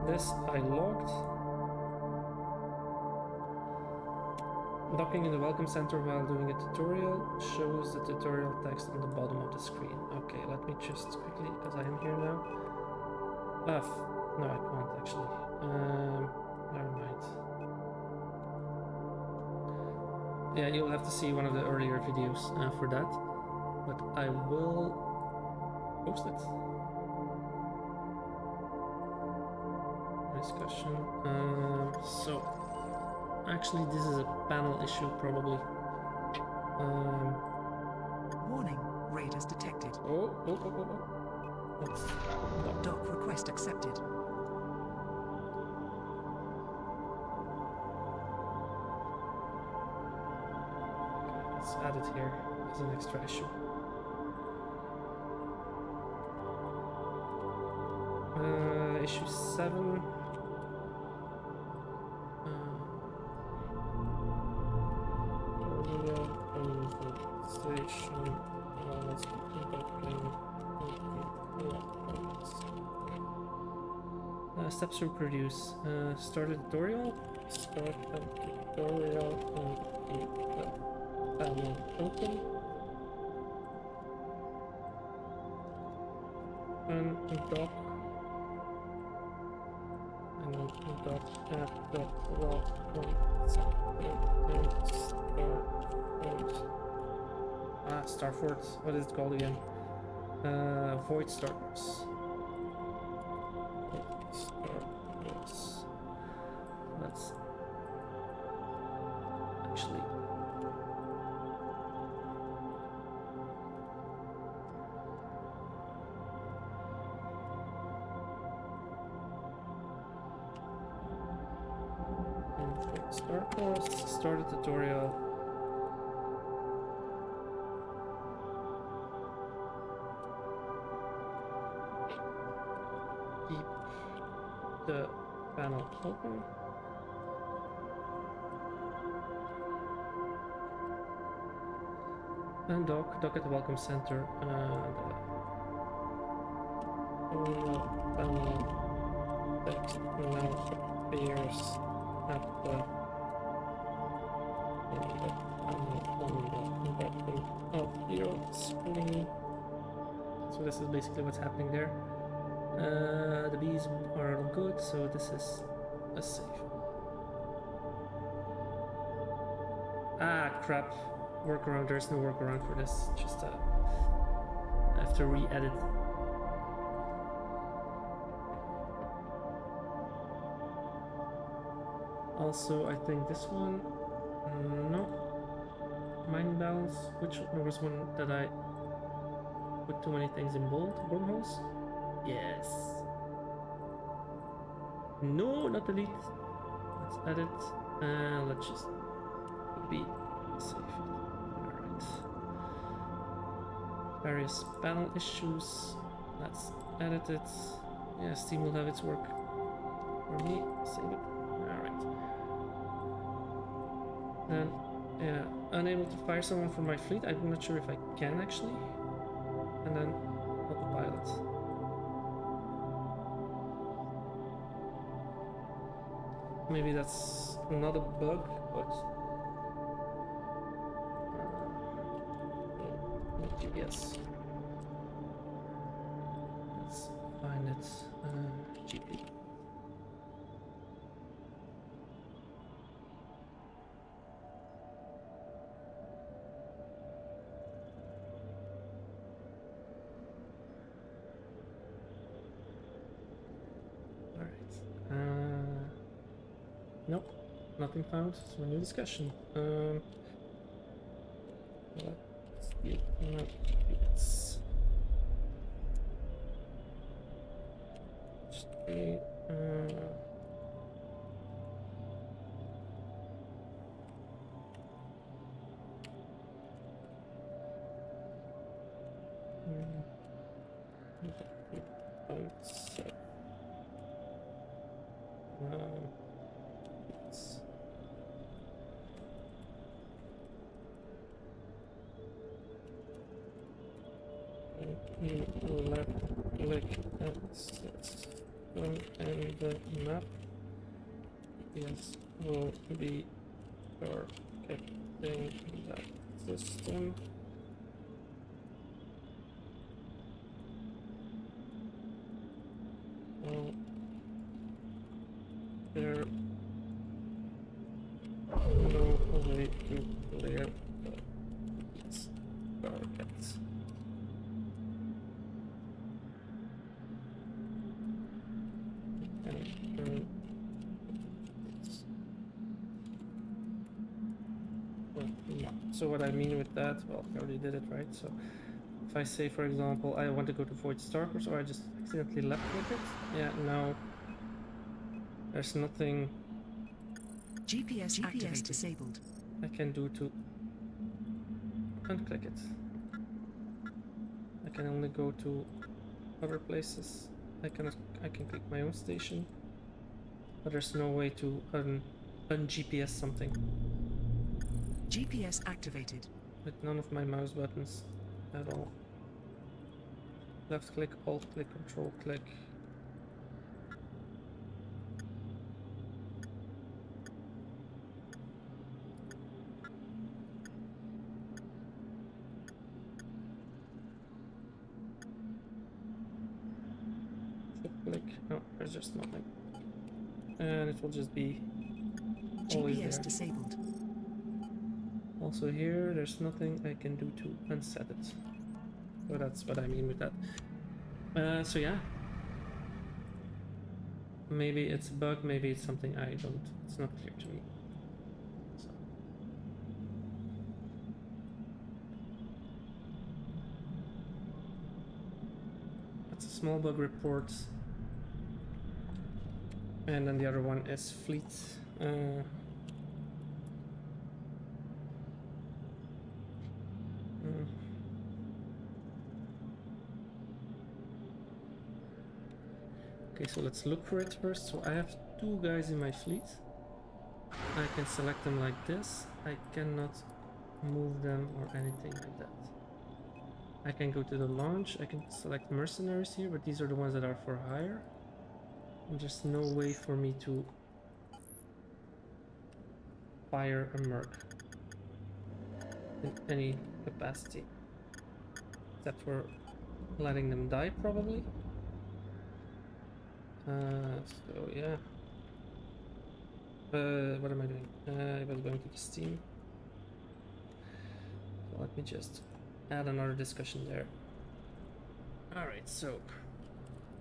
This I logged. Docking in the welcome center while doing a tutorial shows the tutorial text on the bottom of the screen. Okay, let me just quickly, because I am here now. No, I can't actually. Never mind. Yeah, you'll have to see one of the earlier videos for that, but I will post it. Discussion. So, actually, this is a panel issue, probably. Warning, raiders detected. Oh. Let's dock. Dock request accepted. Let's add it here as an extra issue. Issue 7. Station. Let's put steps to reproduce. Start a tutorial. Start a tutorial and keep the panel open. And dock. And then dock at the raw point. And Starfort. What is it called again? Void starters. Let's actually start a tutorial. Keep the panel open. And dock at the welcome center. Panel text now appears at the of your screen. So this is basically what's happening there. The bees are all good, so this is a save. Ah, crap. Workaround. There's no workaround for this. Just I have to re-edit. Also, I think this one. No. mining balance. Which there was one that I put too many things in bold. Wormholes? Yes. No, not delete. Let's edit. Let's just be safe. Alright. Various panel issues. Let's edit it. Yeah, Steam will have its work for me. Save it. Alright. Then, yeah, unable to fire someone from my fleet. I'm not sure if I can actually. And then autopilot. Maybe that's not a bug, but not GPS. Let's find it. GP. Nope, nothing found. So new discussion. Let's see. No, it's just a, left click system and the map will be targeting that system. Well, there no way to clear these targets. So what I mean with that, well, I already did it, right? So if I say, for example, I want to go to Void Starkers, or I just accidentally left click it, yeah, now there's nothing GPS activated. Disabled. I can do to unclick it. I can only go to other places. I can click my own station, but there's no way to un-GPS something. GPS activated. With none of my mouse buttons at all. Left click, alt click, control click. Shift click. No, there's just nothing. And it will just be always GPS there. disabled. Also here, there's nothing I can do to unset it. So that's what I mean with that. So yeah. Maybe it's a bug, maybe it's something it's not clear to me. So. That's a small bug report. And then the other one is fleet. Okay, so let's look for it first. So I have 2 guys in my fleet. I can select them like this. I cannot move them or anything like that. I can go to the launch. I can select mercenaries here, but these are the ones that are for hire. And there's no way for me to fire a merc in any capacity. Except for letting them die, probably. So yeah. What am I doing? I was going to the Steam. So let me just add another discussion there. Alright, so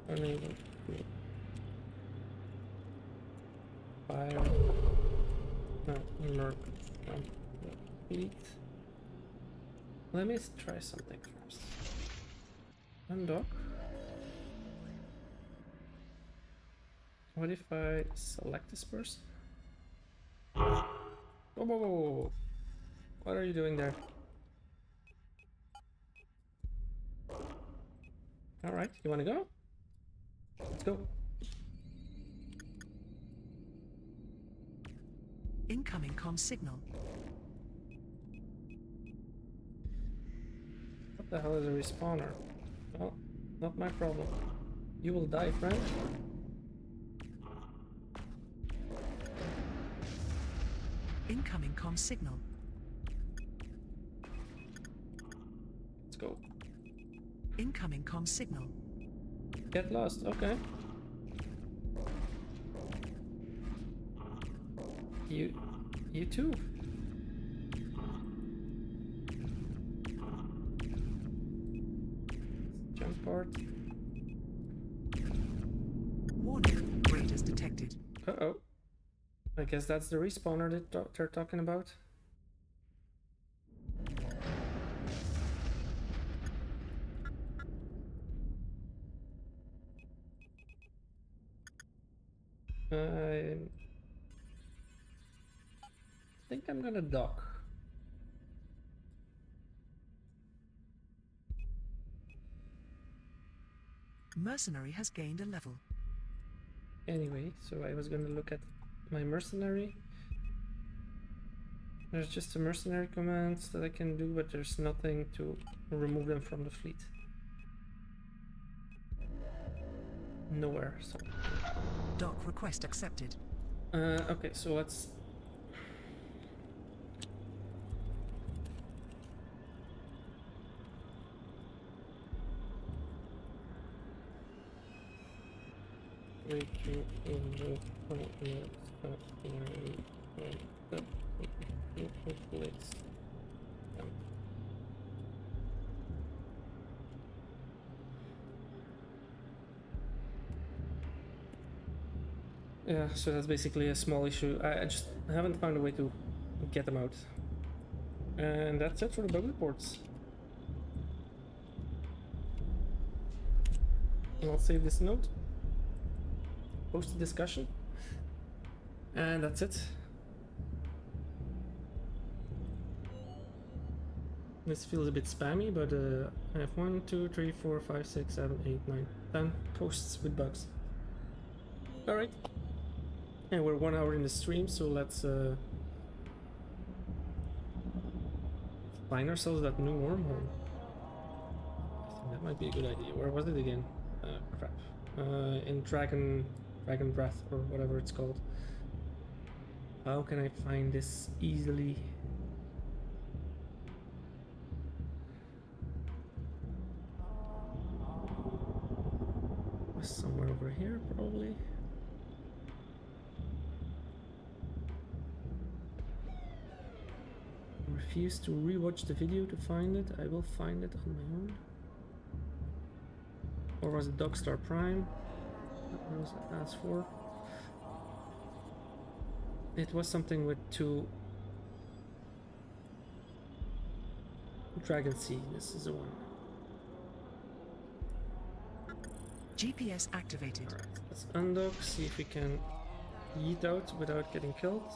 unable to fire merc from the fleet. Let me try something first. Undock. What if I select this person? Whoa, whoa, whoa, whoa, whoa. What are you doing there? Alright, you wanna go? Let's go. Incoming comm signal. What the hell is a respawner? Well, not my problem. You will die, friend. Incoming comm signal. Let's go. Incoming comm signal. Get lost, okay. You too. Jump part. Warning, raiders detected. Uh-oh. I guess that's the respawner that they're talking about. I think I'm gonna dock. Mercenary has gained a level. Anyway, so I was gonna look at my mercenary. There's just a mercenary commands that I can do, but there's nothing to remove them from the fleet. Nowhere, so. Dock request accepted. Okay, so let's... Yeah, so that's basically a small issue. I just haven't found a way to get them out. And that's it for the bug reports. And I'll save this note. Post a discussion. And that's it. This feels a bit spammy, but I have 1, 2, 3, 4, 5, 6, 7, 8, 9, 10 posts with bugs. Alright. And we're 1 hour in the stream, so let's find ourselves that new wormhole. I think that might be a good idea. Where was it again? Crap. In Dragon Breath, or whatever it's called. How can I find this easily? Somewhere over here, probably. Refuse to rewatch the video to find it. I will find it on my own. Or was it Dogstar Prime? What was I asked for? It was something with 2 Dragon Sea. This is the one. GPS activated. Alright, let's undock, see if we can yeet out without getting killed.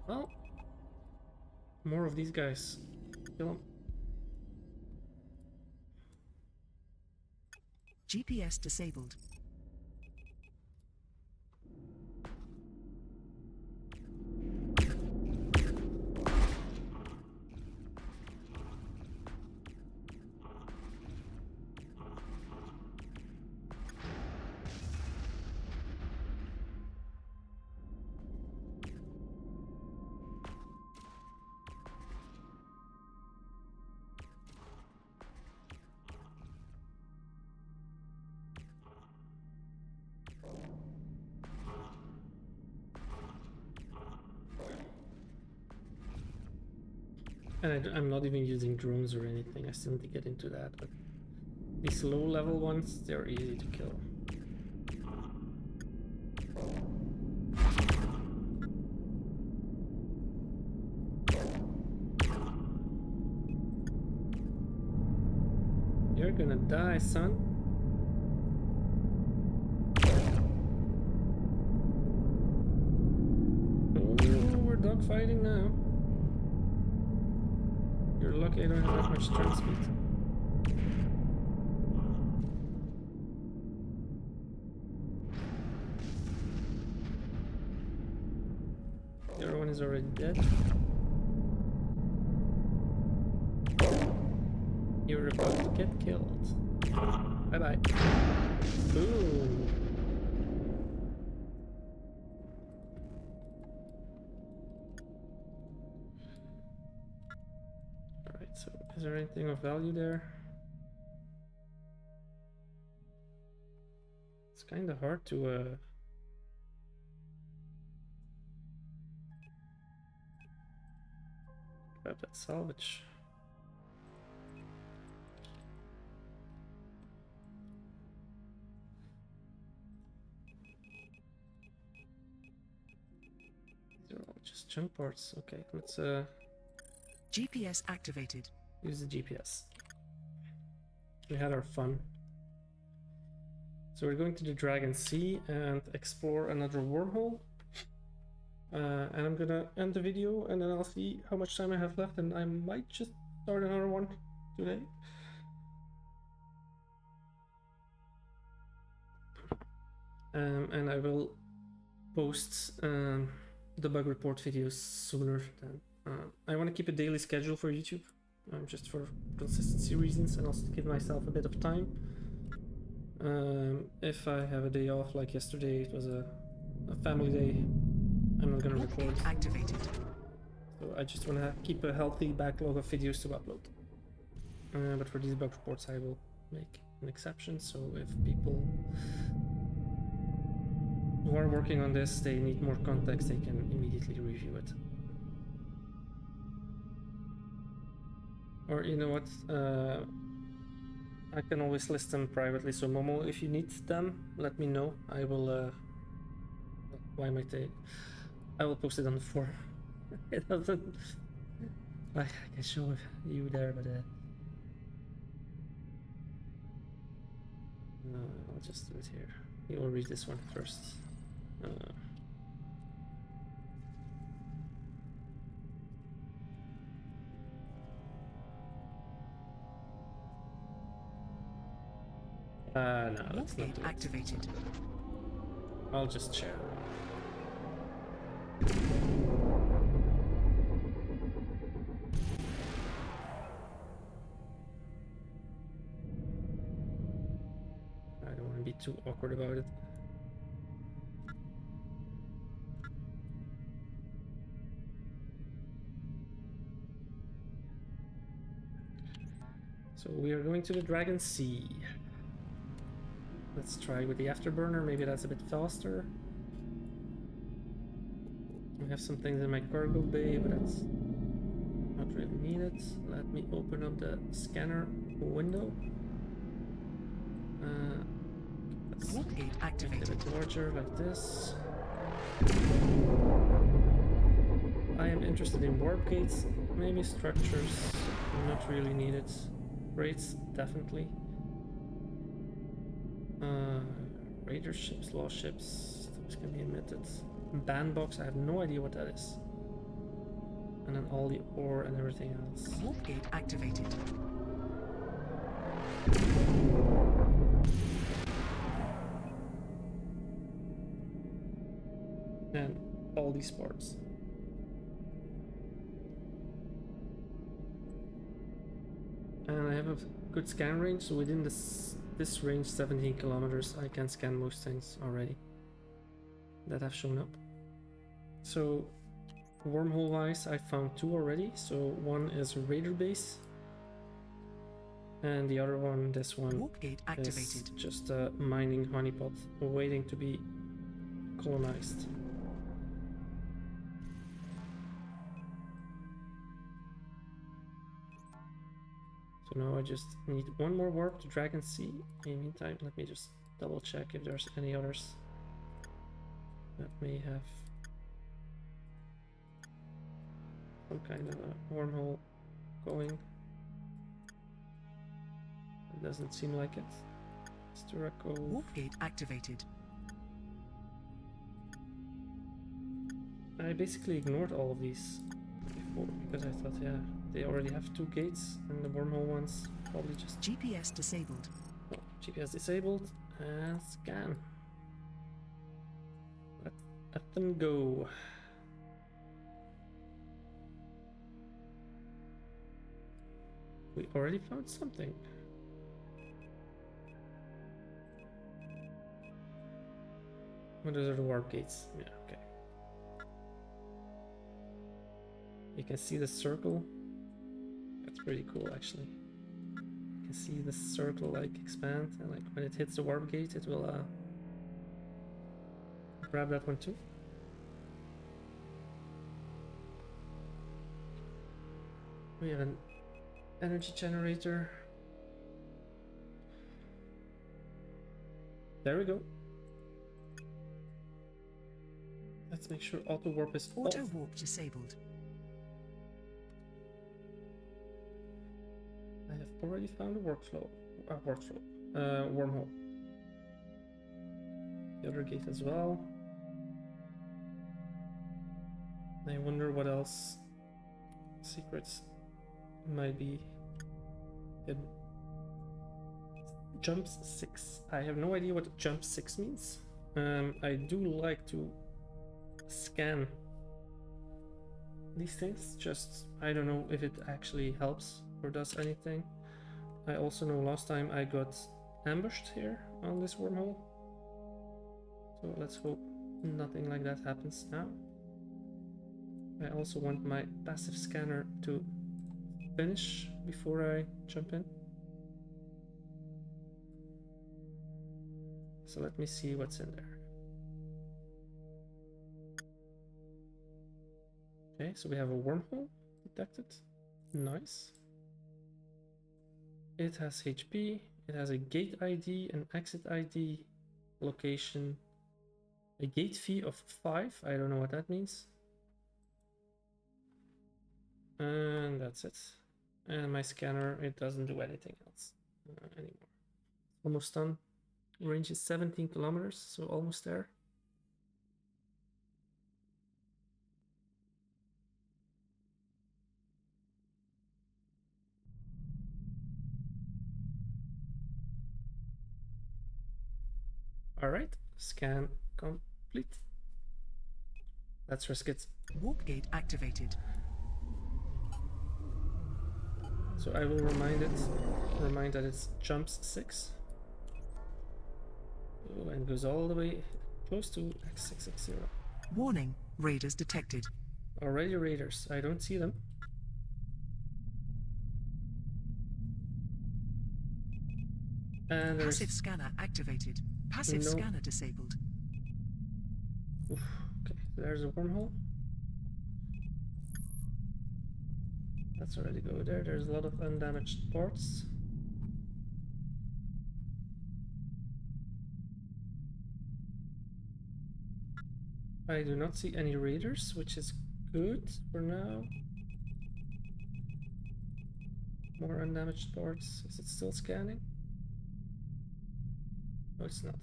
Well, more of these guys. Kill them. GPS disabled. And I'm not even using drones or anything. I still need to get into that, but these low level ones, they're easy to kill. You're gonna die, son. Oh, we're dogfighting now. You're lucky I don't have that much turn speed. The other one is already dead. You're about to get killed. Bye bye. Boom. Alright, so is there anything of value there? It's kind of hard to grab that salvage. These are all just junk parts. Okay, let's GPS activated. use the GPS. We had our fun. So we're going to the Dragon Sea and explore another wormhole. And I'm gonna end the video and then I'll see how much time I have left, and I might just start another one today. And I will post the bug report videos sooner than... I want to keep a daily schedule for YouTube, just for consistency reasons, and also to give myself a bit of time. If I have a day off, like yesterday, it was a family day, I'm not gonna record. Activated. So I just want to keep a healthy backlog of videos to upload. But for these bug reports, I will make an exception. So if people who are working on this, they need more context, they can immediately review it. Or you know what? I can always list them privately. So Momo, if you need them, let me know. I will. Why might I will post it on the forum. It doesn't. I can show you there, but no, I'll just do it here. You will read this one first. No, let's not do it. Activated. I'll just share. I don't want to be too awkward about it. So we are going to the Dragon Sea. Let's try with the afterburner, maybe that's a bit faster. I have some things in my cargo bay, but that's not really needed. Let me open up the scanner window. Let's Warp gate make it activated. a bit larger, like this. I am interested in warp gates, maybe structures, not really needed. Raids, definitely. Raider ships, lost ships, those can be emitted. Bandbox, I have no idea what that is. And then all the ore and everything else. Warp gate activated. And all these parts. And I have a good scan range, so within this range, 17 kilometers, I can scan most things already that have shown up. So wormhole wise, I found 2 already. So one is a raider base, and the other one, this one, Warp gate is activated. just a mining honeypot waiting to be colonized. So now I just need one more warp to Dragon Sea. In the meantime, let me just double check if there's any others that may have some kind of a wormhole going. Doesn't seem like it. Storako. Warp gate activated. I basically ignored all of these before because I thought, yeah, they already have 2 gates, and the wormhole ones probably just GPS disabled. oh, GPS disabled and scan. Let them go. We already found something. Well, those are the warp gates. Yeah, okay. You can see the circle. That's pretty cool, actually. You can see the circle like expand, and like when it hits the warp gate, it will grab that one too. We have an energy generator. There we go. Let's make sure auto warp is Auto off. warp disabled. I have already found a wormhole. The other gate as well. I wonder what else secrets might be hidden. Jumps 6. I have no idea what jump 6 means. I do like to scan these things, just I don't know if it actually helps or does anything. I also know last time I got ambushed here on this wormhole, so let's hope nothing like that happens now. I also want my passive scanner to finish before I jump in. So let me see what's in there. Okay, so we have a wormhole detected. Nice. It has HP, it has a gate ID, an exit ID, location, a gate fee of 5. I don't know what that means. And that's it. And my scanner, it doesn't do anything else anymore. Almost done. Range is 17 kilometers, so almost there. All right, scan complete. Let's risk it. Warp gate activated. So I will remind that it's jumps 6. Oh, and goes all the way close to X660. Warning, raiders detected. Already raiders. I don't see them. And there's Passive scanner activated. Passive scanner disabled. Oof, okay, there's a wormhole. Let's already go there. There's a lot of undamaged parts. I do not see any raiders, which is good for now. More undamaged parts. Is it still scanning? No, it's not.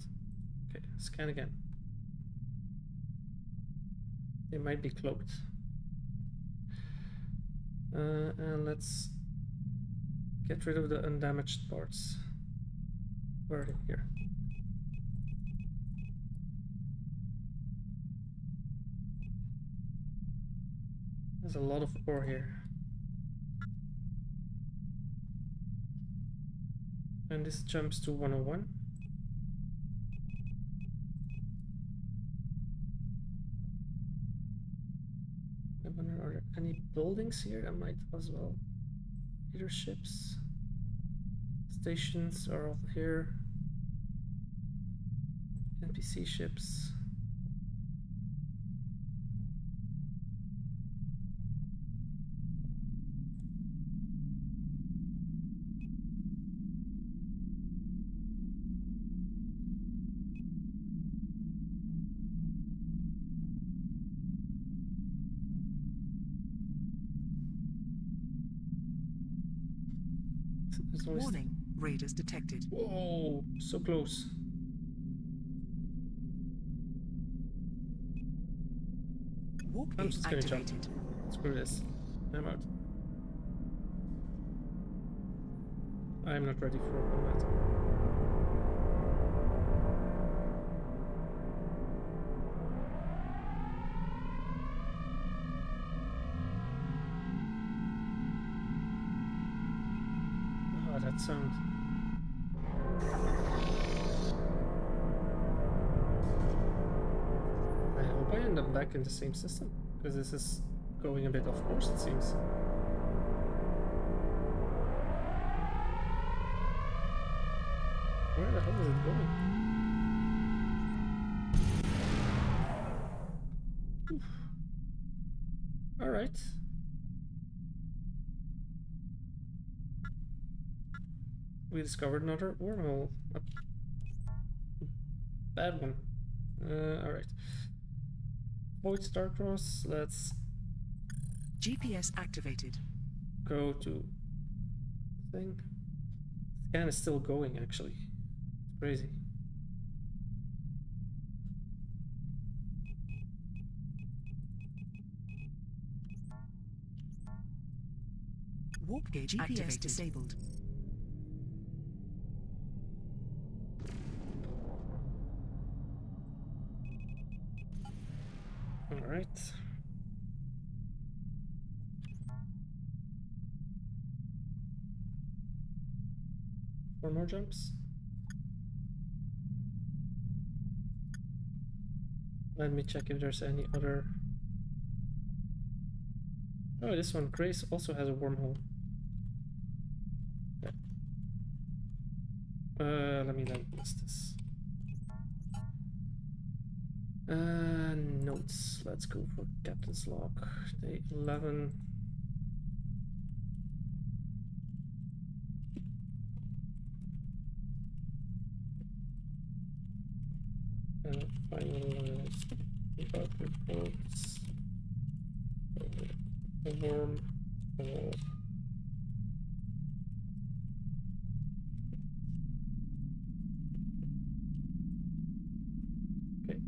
Okay, scan again. They might be cloaked. And let's get rid of the undamaged parts. Where are they? Here. There's a lot of ore here. And this jumps to 101. I wonder, are there any buildings here that might as well? Leaderships. Stations are over here. NPC ships. Warning, Raiders detected. Whoa, so close. Warp I'm gate just gonna jump. activated. Screw this. I'm out. I'm not ready for combat. Oh, that sound. I hope I end up back in the same system, because this is going a bit off course, it seems. Where the hell is it going? Oof. Alright. We discovered another wormhole. A bad one. Alright. Void Starcross, let's GPS activated. go to thing. Scan is still going actually. It's crazy. Warp gate GPS activated. Disabled. Alright. Four more jumps. Let me check if there's any other. Oh, this one, Grace, also has a wormhole. Yeah. Let me then list this. Notes. Let's go for Captain's Log. Day 11. Finalized bug reports. A wormhole. Okay.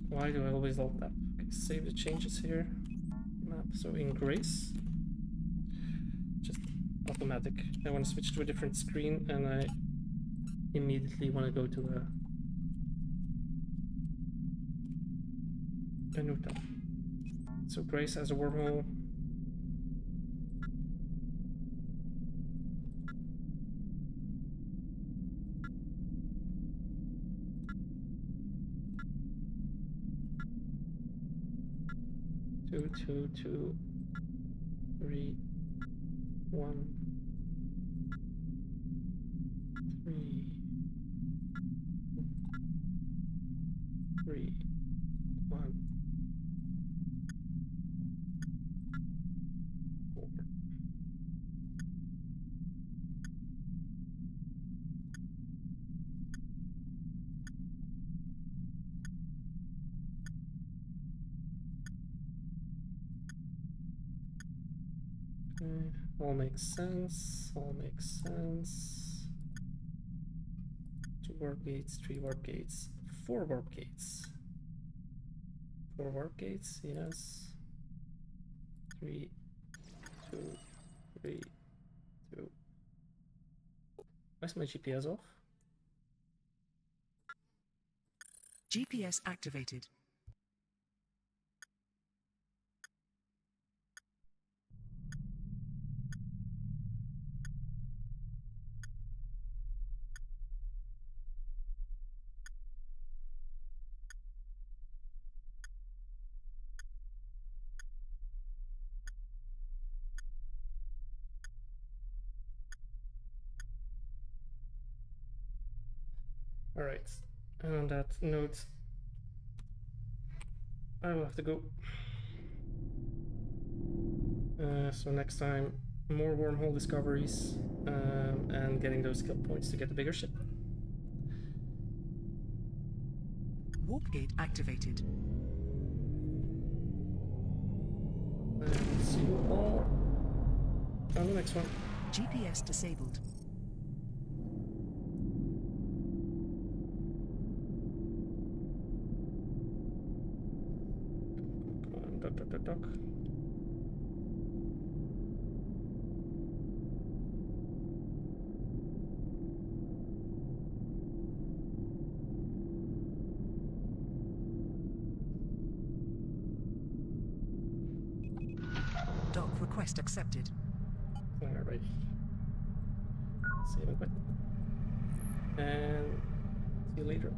Why do I always alt tab? Okay, save the changes here. Map. So in Grace, just automatic. I want to switch to a different screen, and I immediately want to go to a new tab. So Grace has a wormhole. Two, two, two, 3, 1, 3, 3, 1, 4. Okay, all makes sense. All makes sense. 2 warp gates, 3 warp gates, 4 warp gates. 4 warp gates, yes. 3, 2, 3, 2. Why's my GPS off? GPS activated. Alright, and on that note, I will have to go. So next time, more wormhole discoveries and getting those skill points to get the bigger ship. Warp gate activated. And see you all on the next one. GPS disabled. dock. Dock request accepted. Alright. Save and quit. And see you later.